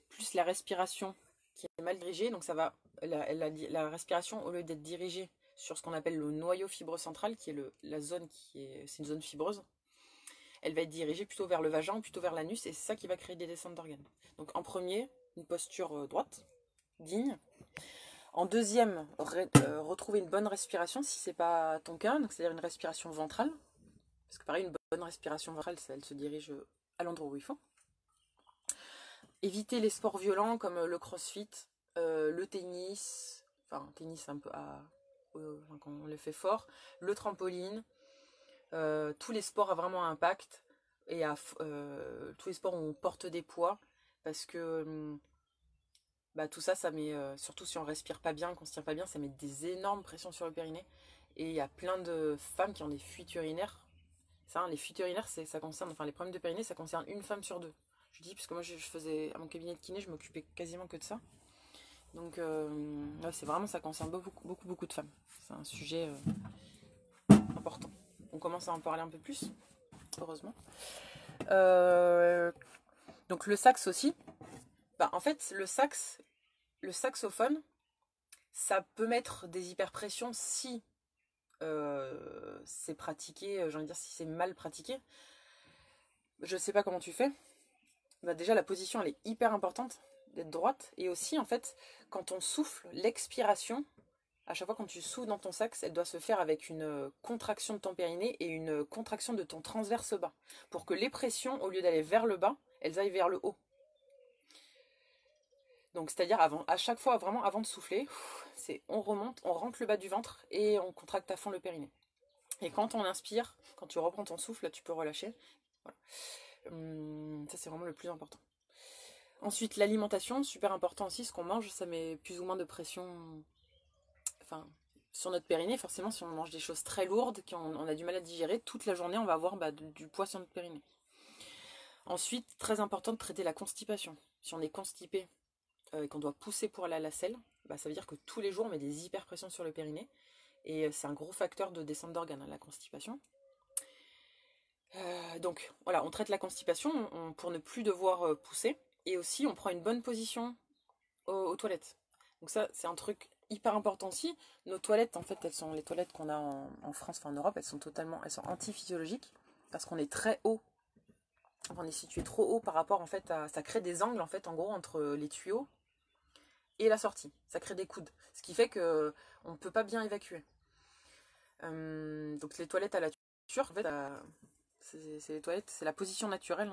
plus la respiration qui est mal dirigée. Donc, ça va, la respiration, au lieu d'être dirigée sur ce qu'on appelle le noyau fibreux central, qui est la zone c'est une zone fibreuse, elle va être dirigée plutôt vers le vagin, plutôt vers l'anus, et c'est ça qui va créer des descentes d'organes. Donc, en premier, une posture droite, digne. En deuxième, retrouver une bonne respiration si c'est pas ton cas, donc c'est-à-dire une respiration ventrale. Parce que pareil, une bonne respiration ventrale, elle se dirige à l'endroit où il faut. Éviter les sports violents comme le crossfit, le tennis, enfin tennis un peu quand on le fait fort, le trampoline, tous les sports à vraiment impact, et tous les sports où on porte des poids, parce que tout ça, ça met, surtout si on respire pas bien, qu'on se tient pas bien, ça met des énormes pressions sur le périnée. Et il y a plein de femmes qui ont des fuites urinaires. Ça, les fuites urinaires, ça concerne, enfin les problèmes de périnée, ça concerne une femme sur deux. Je dis, parce que moi je faisais, à mon cabinet de kiné, je m'occupais quasiment que de ça. Donc, ouais, c'est vraiment, ça concerne beaucoup de femmes. C'est un sujet important. On commence à en parler un peu plus, heureusement. Donc le sax aussi. En fait, le saxophone, ça peut mettre des hyperpressions si c'est pratiqué, j'ai envie de dire si c'est mal pratiqué. Je sais pas comment tu fais. Déjà, la position, elle est hyper importante, d'être droite. Et aussi, en fait, quand on souffle, l'expiration, à chaque fois quand tu souffles dans ton sax, elle doit se faire avec une contraction de ton périnée et une contraction de ton transverse bas. Pour que les pressions, au lieu d'aller vers le bas, elles aillent vers le haut. Donc, c'est-à-dire à chaque fois, vraiment avant de souffler, on remonte, on rentre le bas du ventre et on contracte à fond le périnée. Et quand on inspire, quand tu reprends ton souffle, là, tu peux relâcher. Voilà. Ça, c'est vraiment le plus important. Ensuite, l'alimentation, super important aussi. Ce qu'on mange, ça met plus ou moins de pression sur notre périnée. Forcément, si on mange des choses très lourdes, qu'on a du mal à digérer, toute la journée, on va avoir du poids sur notre périnée. Ensuite, très important de traiter la constipation. Si on est constipé et qu'on doit pousser pour aller à la selle, ça veut dire que tous les jours, on met des hyperpressions sur le périnée. Et c'est un gros facteur de descente d'organes, la constipation. Donc voilà, on traite la constipation pour ne plus devoir pousser. Et aussi, on prend une bonne position aux toilettes. Donc ça, c'est un truc hyper important aussi. Nos toilettes, en fait, les toilettes qu'on a en France, en Europe, elles sont antiphysiologiques parce qu'on est très haut. On est situé trop haut par rapport, en fait, ça crée des angles, en fait, en gros, entre les tuyaux et la sortie. Ça crée des coudes. Ce qui fait que on ne peut pas bien évacuer. Donc les toilettes à la turque, en fait, c'est les toilettes, c'est la position naturelle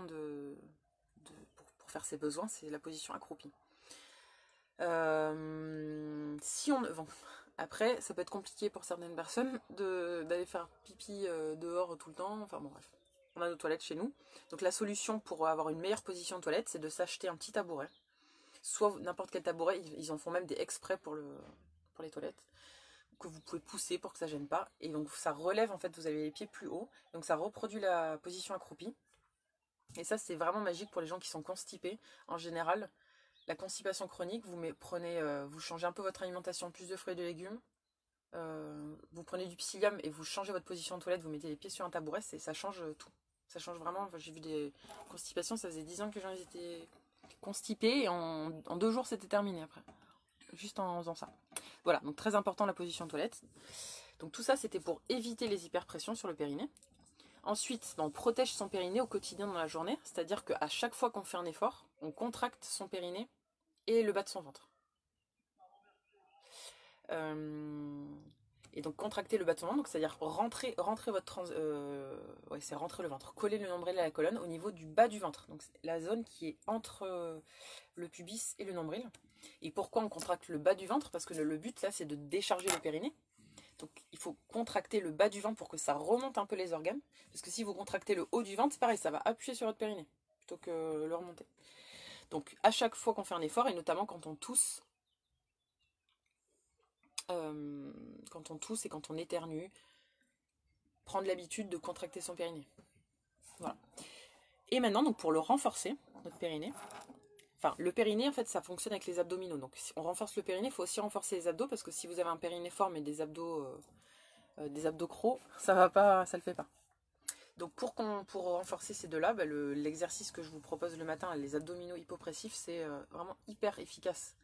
pour faire ses besoins, c'est la position accroupie. Après, ça peut être compliqué pour certaines personnes d'aller faire pipi dehors tout le temps. Enfin bon, bref. On a nos toilettes chez nous. Donc la solution pour avoir une meilleure position de toilette, c'est de s'acheter un petit tabouret. Soit n'importe quel tabouret, ils en font même des exprès pour les toilettes, que vous pouvez pousser pour que ça gêne pas. Et donc ça relève, en fait, vous avez les pieds plus hauts. Donc ça reproduit la position accroupie. Et ça, c'est vraiment magique pour les gens qui sont constipés. En général, la constipation chronique, vous changez un peu votre alimentation, plus de fruits et de légumes. Vous prenez du psyllium et vous changez votre position de toilette, vous mettez les pieds sur un tabouret, ça change tout. Ça change vraiment. J'ai vu des constipations, ça faisait 10 ans que les gens étaient constipés et en 2 jours c'était terminé après. Juste en faisant ça. Voilà, donc très important la position toilette. Donc tout ça, c'était pour éviter les hyperpressions sur le périnée. Ensuite, on protège son périnée au quotidien dans la journée, c'est-à-dire qu'à chaque fois qu'on fait un effort, on contracte son périnée et le bas de son ventre. Et donc contracter le bas de son ventre, donc c'est-à-dire rentrer votre ouais, c'est rentrer le ventre, coller le nombril à la colonne au niveau du bas du ventre, donc la zone qui est entre le pubis et le nombril. Et pourquoi on contracte le bas du ventre? Parce que le but là, c'est de décharger le périnée. Donc il faut contracter le bas du ventre pour que ça remonte un peu les organes. Parce que si vous contractez le haut du ventre, c'est pareil, ça va appuyer sur votre périnée plutôt que le remonter. Donc à chaque fois qu'on fait un effort, et notamment quand on tousse et quand on éternue, prendre l'habitude de contracter son périnée. Voilà. Et maintenant, donc pour le renforcer, notre périnée, enfin le périnée en fait ça fonctionne avec les abdominaux. Donc si on renforce le périnée, il faut aussi renforcer les abdos parce que si vous avez un périnée fort mais des abdos crocs, ça va pas, ça le fait pas. Donc pour renforcer ces deux-là, bah, l'exercice que je vous propose le matin, les abdominaux hypopressifs, c'est vraiment hyper efficace.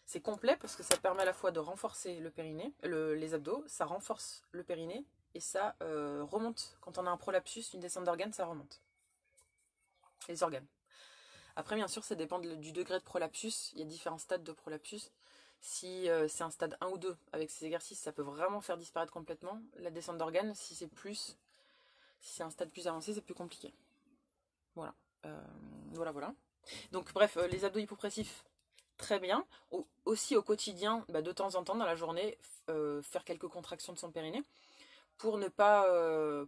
C'est complet parce que ça permet à la fois de renforcer le périnée, les abdos, ça renforce le périnée et ça remonte. Quand on a un prolapsus, une descente d'organes, ça remonte les organes. Après, bien sûr, ça dépend du degré de prolapsus. Il y a différents stades de prolapsus. Si c'est un stade 1 ou 2 avec ces exercices, ça peut vraiment faire disparaître complètement la descente d'organes. Si c'est un stade plus avancé, c'est plus compliqué. Voilà. Voilà. Donc bref, les abdos hypopressifs, très bien. Aussi au quotidien, bah, de temps en temps dans la journée, faire quelques contractions de son périnée pour ne pas,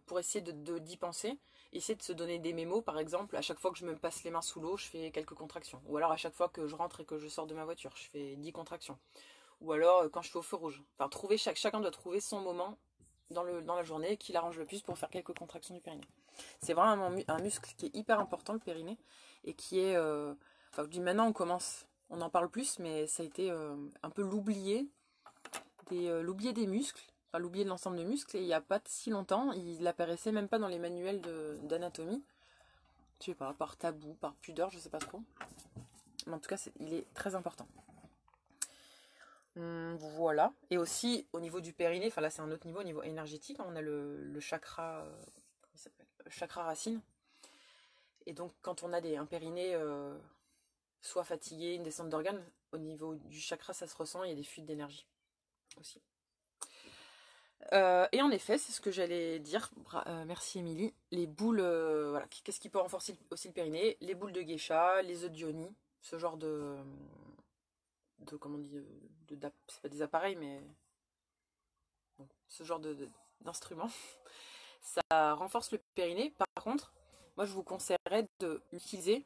pour essayer d'y penser. Essayer de se donner des mémos, par exemple, à chaque fois que je me passe les mains sous l'eau, je fais quelques contractions. Ou alors à chaque fois que je rentre et que je sors de ma voiture, je fais 10 contractions. Ou alors quand je suis au feu rouge. Enfin, chacun doit trouver son moment dans la journée qui l'arrange le plus pour faire quelques contractions du périnée. C'est vraiment un muscle qui est hyper important, le périnée, et qui est... enfin, je dis maintenant, on en parle plus, mais ça a été un peu l'oublié des muscles. Enfin, l'oublier de l'ensemble de muscles, et il n'y a pas si longtemps, il apparaissait même pas dans les manuels d'anatomie. Je sais pas, par tabou, par pudeur, je sais pas trop. Mais en tout cas, il est très important. Voilà. Et aussi, au niveau du périnée, enfin là c'est un autre niveau, au niveau énergétique, on a le chakra, comment il s'appelle, le chakra racine. Et donc, quand on a un périnée soit fatigué, une descente d'organes, au niveau du chakra, ça se ressent, il y a des fuites d'énergie aussi. Et en effet, c'est ce que j'allais dire. Merci Émilie. Les boules, voilà. Qu'est-ce qui peut renforcer aussi le périnée? Les boules de geisha, les œufs de yoni, ce genre comment on dit, c'est pas des appareils, mais bon, ce genre d'instruments. Ça renforce le périnée. Par contre, moi je vous conseillerais de l'utiliser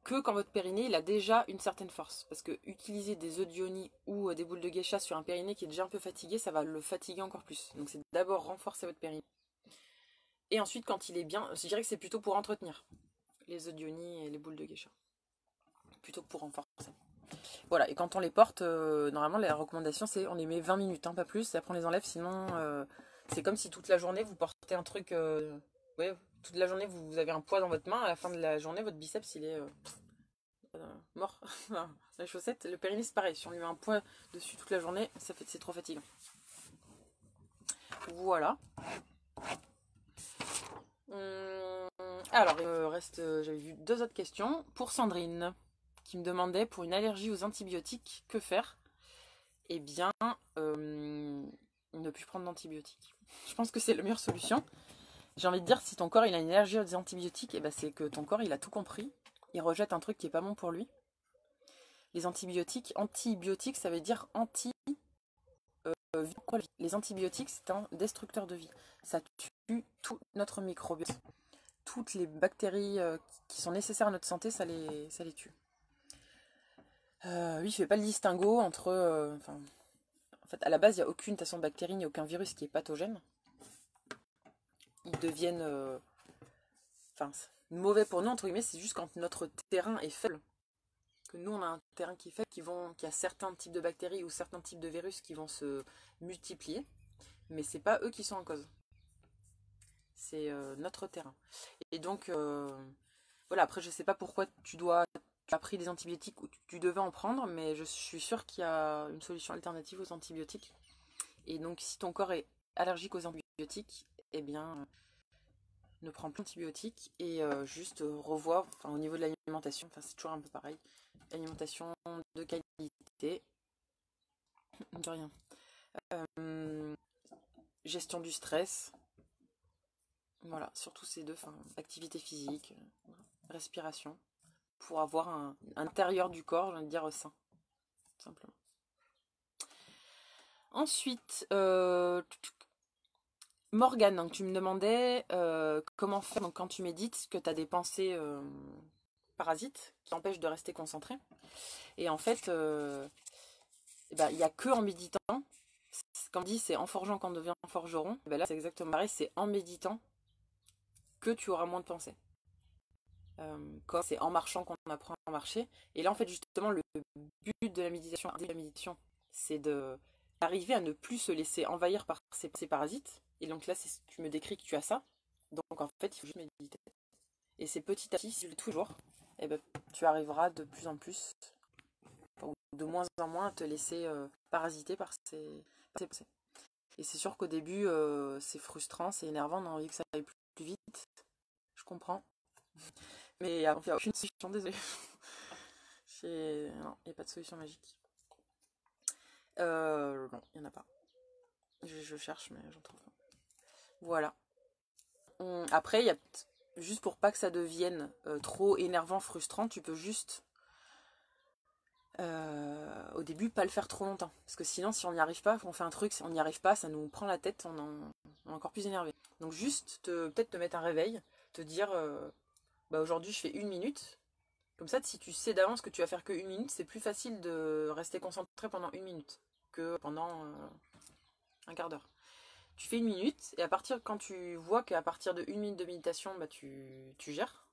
que quand votre périnée il a déjà une certaine force. Parce que utiliser des œufs de yoni ou des boules de geisha sur un périnée qui est déjà un peu fatigué, ça va le fatiguer encore plus. Donc c'est d'abord renforcer votre périnée. Et ensuite, quand il est bien, je dirais que c'est plutôt pour entretenir les œufs de yoni et les boules de geisha. Plutôt que pour renforcer. Voilà, et quand on les porte, normalement la recommandation c'est on les met 20 minutes, hein, pas plus, et après on les enlève, sinon c'est comme si toute la journée vous portez un truc, ouais, toute la journée vous avez un poids dans votre main, à la fin de la journée votre biceps il est mort. Les chaussettes, le périnée c'est pareil, si on lui met un poids dessus toute la journée, c'est trop fatigant. Voilà. Alors, j'avais vu 2 autres questions. Pour Sandrine, qui me demandait pour une allergie aux antibiotiques, que faire? Eh bien, ne plus prendre d'antibiotiques. Je pense que c'est la meilleure solution. J'ai envie de dire, si ton corps il a une allergie aux antibiotiques, eh ben, c'est que ton corps il a tout compris. Il rejette un truc qui est pas bon pour lui. Les antibiotiques, ça veut dire les antibiotiques, c'est un destructeur de vie. Ça tue tout notre microbiote. Toutes les bactéries qui sont nécessaires à notre santé, ça les tue. Oui, je fais pas le distinguo entre... en fait, à la base, il n'y a aucune bactérie, ni aucun virus qui est pathogène. Ils deviennent mauvais pour nous, entre guillemets, c'est juste quand notre terrain est faible. Que nous, on a un terrain qui est faible, qui a certains types de bactéries ou certains types de virus qui vont se multiplier. Mais c'est pas eux qui sont en cause. C'est notre terrain. Et donc, voilà, après, je sais pas pourquoi tu dois tu as pris des antibiotiques ou tu devais en prendre, mais je suis sûre qu'il y a une solution alternative aux antibiotiques. Et donc, si ton corps est allergique aux antibiotiques, eh bien, ne prends plus d'antibiotiques et juste revois, enfin, au niveau de l'alimentation, enfin, c'est toujours un peu pareil, alimentation de qualité, de rien. Gestion du stress, voilà, surtout ces deux, enfin, activité physique, respiration, pour avoir un intérieur du corps, j'ai envie de dire, sain, tout simplement. Ensuite, Morgane, donc tu me demandais comment faire donc, quand tu médites, que tu as des pensées parasites qui t'empêchent de rester concentré. Et en fait, il n'y a que en méditant, comme dit, c'est en forgeant qu'on devient forgeron. Et ben là, c'est exactement pareil, c'est en méditant que tu auras moins de pensées. Comme c'est en marchant qu'on apprend à marcher. Et là, en fait, justement, le but de la méditation, c'est d'arriver à ne plus se laisser envahir par ces parasites. Et donc là, tu me décris que tu as ça. Donc en fait, il faut juste méditer. Et c'est petit à petit, si tu le fais toujours, eh ben, tu arriveras de plus en plus, ou de moins en moins, à te laisser parasiter par ces pensées. Et c'est sûr qu'au début, c'est frustrant, c'est énervant, on a envie que ça aille plus vite. Je comprends. Mais il n'y a aucune solution, désolée. Non, il n'y a pas de solution magique. Non, il n'y en a pas. Je cherche, mais j'en trouve pas. Voilà. Après, il y a juste pour pas que ça devienne trop énervant, frustrant, tu peux juste au début pas le faire trop longtemps. Parce que sinon, si on n'y arrive pas, on fait un truc, si on n'y arrive pas, ça nous prend la tête, on est encore plus énervé. Donc juste peut-être te mettre un réveil, te dire aujourd'hui je fais 1 minute. Comme ça, si tu sais d'avance que tu vas faire que 1 minute, c'est plus facile de rester concentré pendant 1 minute que pendant un quart d'heure. Tu fais 1 minute et quand tu vois qu'à partir de 1 minute de méditation, tu gères,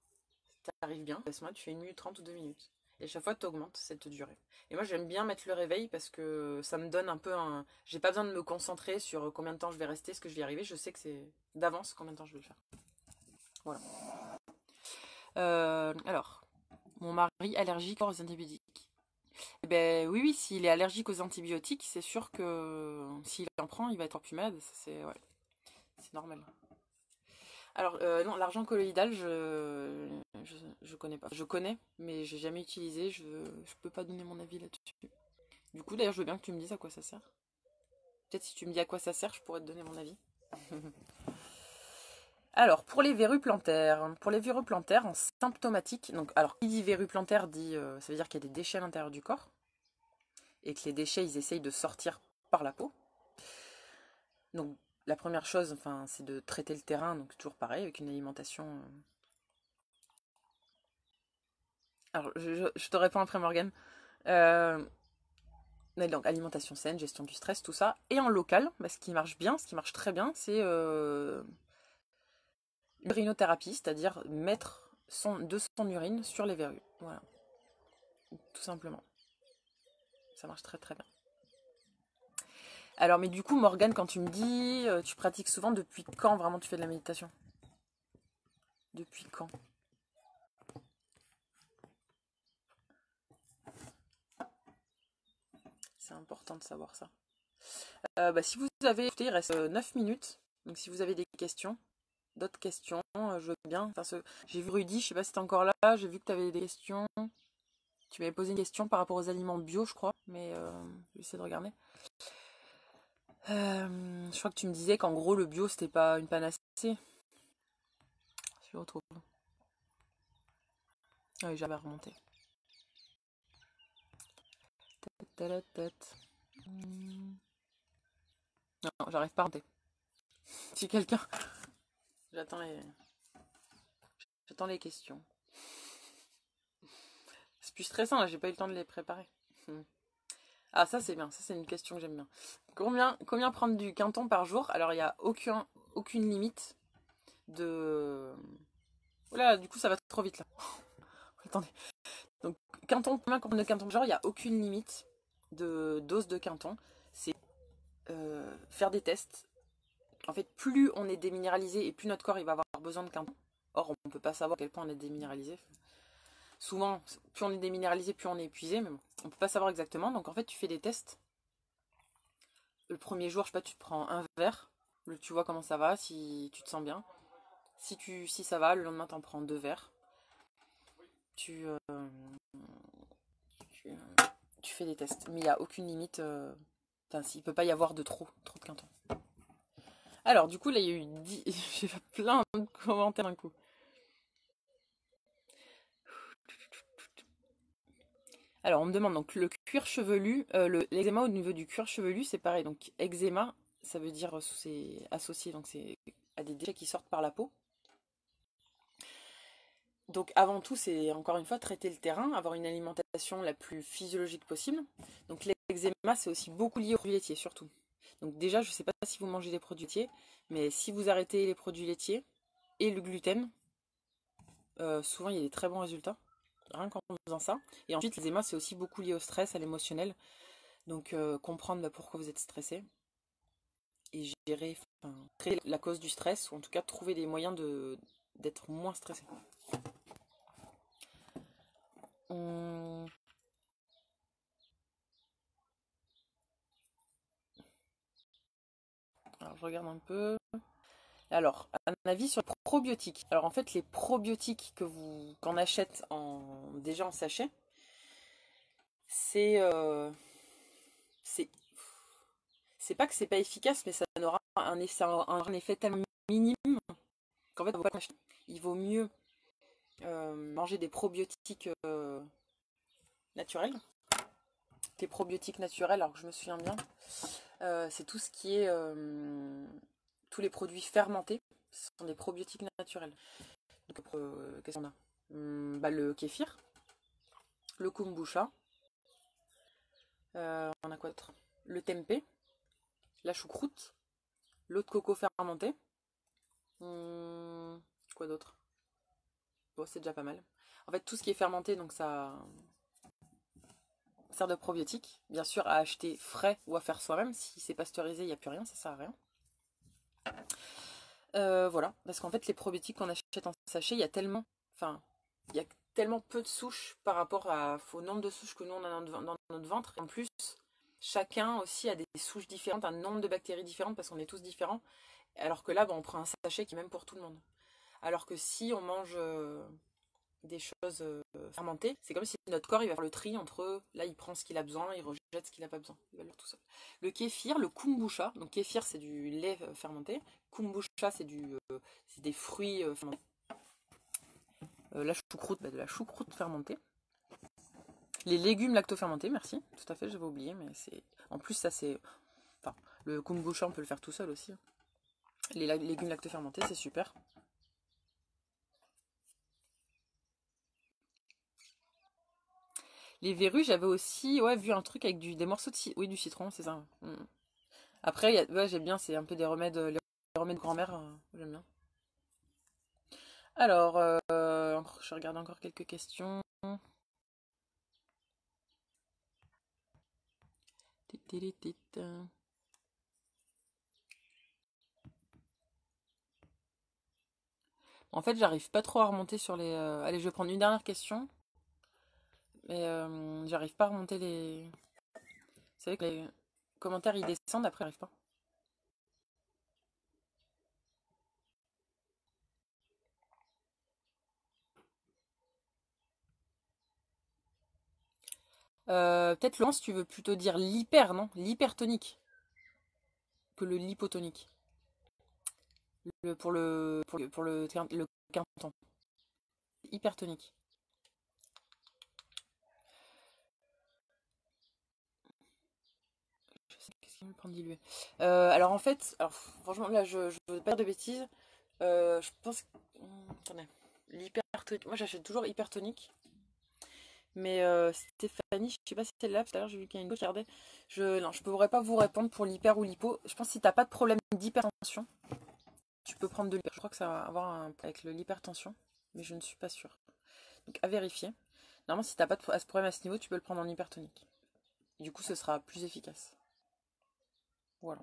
tu arrives bien, à ce moment-là, tu fais 1 minute 30 ou 2 minutes. Et chaque fois, tu augmentes cette durée. Et moi, j'aime bien mettre le réveil parce que ça me donne un peu un... J'ai pas besoin de me concentrer sur combien de temps je vais rester, ce que je vais y arriver. Je sais que c'est d'avance combien de temps je vais le faire. Voilà. Alors, mon mari allergique aux antibiotiques. Eh ben oui, s'il est allergique aux antibiotiques, c'est sûr que s'il en prend, il va être plus malade. C'est normal. Alors, non, l'argent colloïdal, je connais pas. Je connais, mais j'ai jamais utilisé. Je peux pas donner mon avis là-dessus. Du coup, d'ailleurs, je veux bien que tu me dises à quoi ça sert. Peut-être si tu me dis à quoi ça sert, je pourrais te donner mon avis. Alors, pour les verrues plantaires. Pour les verrues plantaires en symptomatique, donc, alors, qui dit verrues plantaires dit, ça veut dire qu'il y a des déchets à l'intérieur du corps. Et que les déchets, ils essayent de sortir par la peau. Donc, la première chose, enfin, c'est de traiter le terrain, donc toujours pareil, avec une alimentation. Alors, je te réponds après, Morgane. Donc, alimentation saine, gestion du stress, tout ça. Et en local, ce qui marche bien, ce qui marche très bien, c'est l'urinothérapie, c'est-à-dire mettre de son urine sur les verrues. Voilà, tout simplement. Ça marche très très bien. Alors, mais du coup, Morgane, quand tu me dis, tu pratiques souvent, depuis quand vraiment tu fais de la méditation? Depuis quand? C'est important de savoir ça. Si vous avez... Écoutez, il reste 9 minutes. Donc si vous avez des questions, d'autres questions, je veux bien. Enfin, j'ai vu Rudy, je sais pas si t'es encore là, j'ai vu que tu avais des questions. Tu m'avais posé une question par rapport aux aliments bio, je crois, mais j'essaie de regarder. Je crois que tu me disais qu'en gros, le bio, c'était pas une panacée. Je retrouve. Ah oui, j'avais remonté. Non, j'arrive pas à remonter. Si quelqu'un... J'attends les questions. C'est plus stressant, là, j'ai pas eu le temps de les préparer. Ah, ça c'est bien, ça c'est une question que j'aime bien. Combien prendre du quinton par jour? Alors, il n'y a aucune limite de... Voilà, du coup, ça va trop vite, là. Attendez. Donc, combien prendre de quinton par jour? Il n'y a aucune limite de dose de quinton. C'est faire des tests. En fait, plus on est déminéralisé et plus notre corps il va avoir besoin de quinton. Or, on ne peut pas savoir à quel point on est déminéralisé. Souvent, plus on est déminéralisé, plus on est épuisé, mais bon, on peut pas savoir exactement. Donc en fait, tu fais des tests. Le premier jour, je sais pas, tu te prends un verre, tu vois comment ça va, si tu te sens bien. Si ça va, le lendemain, t'en prends 2 verres. Tu, tu, tu fais des tests. Mais il n'y a aucune limite. Enfin, il peut pas y avoir de trop de quintons. Alors, du coup, là, il y a eu j'ai fait plein de commentaires d'un coup. Alors, on me demande donc le cuir chevelu, l'eczéma au niveau du cuir chevelu, c'est pareil. Donc, eczéma, ça veut dire c'est associé donc c'est à des déchets qui sortent par la peau. Donc, avant tout, c'est encore une fois traiter le terrain, avoir une alimentation la plus physiologique possible. Donc, l'eczéma, c'est aussi beaucoup lié aux produits laitiers, surtout. Donc, déjà, je ne sais pas si vous mangez des produits laitiers, mais si vous arrêtez les produits laitiers et le gluten, souvent il y a des très bons résultats, rien qu'en faisant ça. Et ensuite, l'eczéma, c'est aussi beaucoup lié au stress, à l'émotionnel. Donc, comprendre pourquoi vous êtes stressé et gérer, enfin, traiter la cause du stress, ou en tout cas trouver des moyens d'être moins stressé. Alors, je regarde un peu. Alors, un avis sur les probiotiques. Alors, en fait, les probiotiques qu'on achète déjà en sachet, c'est c'est pas que c'est pas efficace, mais ça n'aura un effet tellement minime qu'en fait, il vaut mieux manger des probiotiques naturels. Les probiotiques naturels, alors que je me souviens bien, c'est tout ce qui est tous les produits fermentés, ce sont des probiotiques naturels. Donc, qu'est-ce qu'on a? Le kéfir, le kombucha, on a quoi d'autre? Le tempeh, la choucroute, l'eau de coco fermentée. Quoi d'autre? Bon, c'est déjà pas mal. En fait, tout ce qui est fermenté, donc ça sert de probiotique. Bien sûr, à acheter frais ou à faire soi-même. Si c'est pasteurisé, il n'y a plus rien, ça sert à rien. Voilà, parce qu'en fait, les probiotiques qu'on achète en sachet, il y a tellement peu de souches par rapport au nombre de souches que nous on a dans notre ventre. Et en plus, chacun aussi a des souches différentes, un nombre de bactéries différentes parce qu'on est tous différents. Alors que là, on prend un sachet qui est même pour tout le monde. Alors que si on mange des choses fermentées, c'est comme si notre corps il va faire le tri entre là il prend ce qu'il a besoin, il rejette ce qu'il n'a pas besoin. Il va le faire tout seul. Le kéfir, le kombucha, donc kéfir c'est du lait fermenté, kombucha c'est des fruits fermentés. La choucroute, de la choucroute fermentée. Les légumes lacto-fermentés, merci, tout à fait, j'avais oublié, mais c'est. En plus, ça c'est. Enfin, le kombucha, on peut le faire tout seul aussi. Les légumes lacto-fermentés, c'est super. Les verrues, j'avais aussi vu un truc avec des morceaux du citron, c'est ça. Après, j'aime bien, c'est un peu des remèdes, les remèdes de grand-mère, j'aime bien. Alors, je regarde encore quelques questions. En fait, j'arrive pas trop à remonter sur les. Allez, je vais prendre une dernière question. Mais j'arrive pas à remonter les. Vous savez que les commentaires ils descendent, après, j'arrive pas. Peut-être Laurence, tu veux plutôt dire l'hyper, non? L'hypertonique que le lipotonique. Pour le quinton. Hypertonique. Je sais qu'est-ce qu'il me prend dilué. Alors en fait, franchement là je veux pas dire de bêtises. Je pense que. Attendez. L'hypertonique. Moi j'achète toujours hypertonique. Mais Stéphanie, je sais pas si c'est là, tout à l'heure j'ai vu qu'il y a une autre qui regardait. Non, je pourrais pas vous répondre pour l'hyper ou l'hypo. Je pense que si t'as pas de problème d'hypertension, tu peux prendre de l'hyper. Je crois que ça va avoir avec l'hypertension, mais je ne suis pas sûre. Donc à vérifier. Normalement, si t'as pas de problème à ce niveau, tu peux le prendre en hypertonique. Du coup, ce sera plus efficace. Voilà.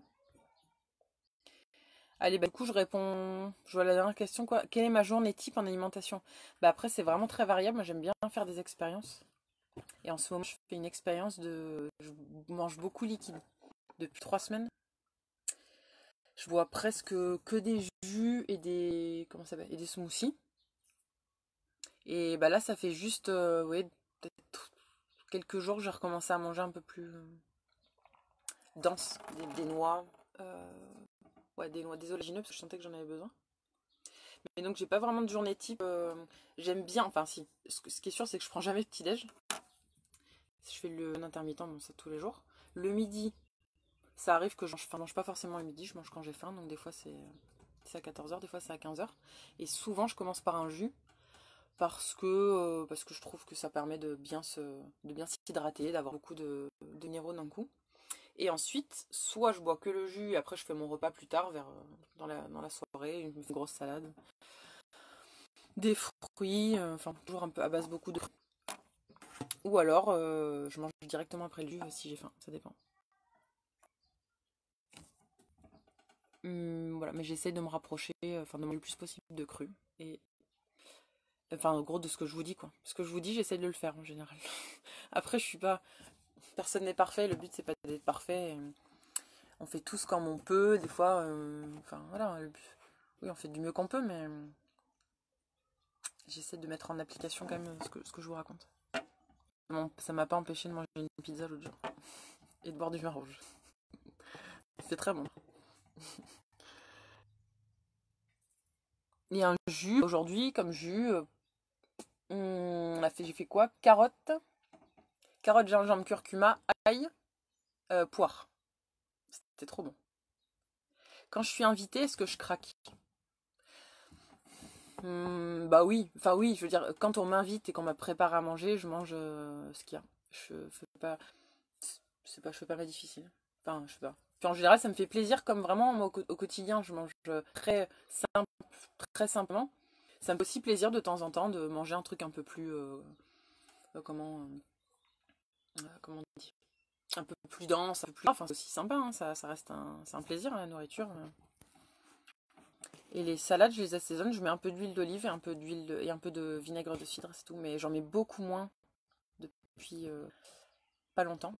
Allez, bah, du coup, je vois la dernière question, quoi. Quelle est ma journée type en alimentation? Bah, après, c'est vraiment très variable. Moi, j'aime bien faire des expériences. Et en ce moment, je fais une expérience de... Je mange beaucoup liquide. Depuis 3 semaines, je bois presque que des jus et des... Comment ça s'appelle? Et des smoothies. Et bah là, ça fait juste... ouais, peut-être quelques jours que j'ai recommencé à manger un peu plus dense. Des noix. euh, Ouais, des noix, des oléagineux, parce que je sentais que j'en avais besoin. Mais donc, j'ai pas vraiment de journée type. J'aime bien, enfin, si. Ce qui est sûr, c'est que je prends jamais de petit-déj. Si je fais le intermittent, bon, ça tous les jours. Le midi, ça arrive que je mange pas forcément le midi, je mange quand j'ai faim. Donc, des fois, c'est à 14 h, des fois, c'est à 15 h. Et souvent, je commence par un jus. Parce que je trouve que ça permet de bien s'hydrater, d'avoir beaucoup de neurones d'un coup. Et ensuite, soit je bois que le jus, et après je fais mon repas plus tard, dans la soirée, une grosse salade, des fruits, enfin toujours un peu à base beaucoup de fruits. Ou alors je mange directement après le jus si j'ai faim, ça dépend. Voilà, mais j'essaie de me rapprocher, enfin de manger le plus possible de cru. Et enfin, en gros, de ce que je vous dis, quoi. Ce que je vous dis, j'essaie de le faire en général. Après, je suis pas. Personne n'est parfait, le but c'est pas d'être parfait. On fait tous comme on peut, des fois. Enfin, voilà. Oui, on fait du mieux qu'on peut, mais j'essaie de mettre en application quand même ce que je vous raconte. Bon, ça m'a pas empêché de manger une pizza l'autre jour. Et de boire du vin rouge. C'est très bon. Et un jus, aujourd'hui, comme jus, j'ai fait quoi? Carottes, gingembre, curcuma, ail, poire. C'était trop bon. Quand je suis invitée, est-ce que je craque? Bah oui, enfin oui, je veux dire, quand on m'invite et qu'on me prépare à manger, je mange ce qu'il y a. Je fais pas, je fais pas ma difficile. Enfin, je sais pas. Puis en général, ça me fait plaisir, comme vraiment moi, au quotidien, je mange très simple, très simplement. Ça me fait aussi plaisir de temps en temps de manger un truc un peu plus, comment on dit, un peu plus dense, un peu plus. Enfin, c'est aussi sympa, hein, ça reste c'est un plaisir, hein, la nourriture. Et les salades, je les assaisonne, je mets un peu d'huile d'olive et un peu et un peu de vinaigre de cidre, c'est tout. Mais j'en mets beaucoup moins depuis pas longtemps.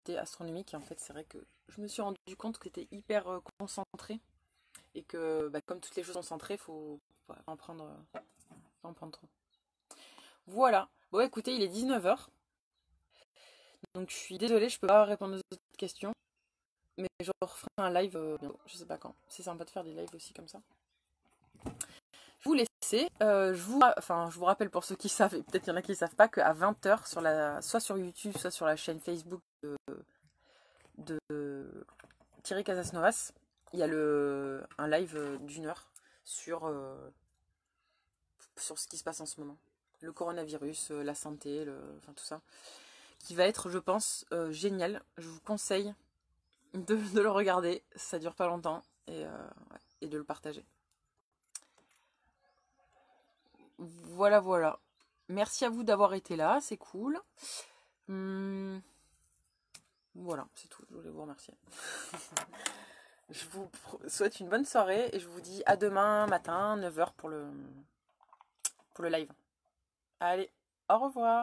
C'était astronomique et en fait, c'est vrai que je me suis rendu compte que c'était hyper concentré et que, bah, comme toutes les choses concentrées, faut pas pas en prendre trop. Voilà. Bon, écoutez, il est 19 h. Donc, je suis désolée, je peux pas répondre aux autres questions. Mais je referai un live bientôt. Je sais pas quand. C'est sympa de faire des lives aussi comme ça. Je vous laisser. Je vous rappelle pour ceux qui savent, et peut-être qu'il y en a qui ne savent pas, qu'à 20 h, soit sur YouTube, soit sur la chaîne Facebook de Thierry Casasnovas, il y a un live d'1 heure sur ce qui se passe en ce moment. Le coronavirus, la santé, enfin tout ça. Qui va être, je pense, génial. Je vous conseille de le regarder. Ça dure pas longtemps. Ouais, et de le partager. Voilà, voilà. Merci à vous d'avoir été là, c'est cool. Voilà, c'est tout. Je voulais vous remercier. Je vous souhaite une bonne soirée et je vous dis à demain matin, 9 h pour le live. Allez, au revoir.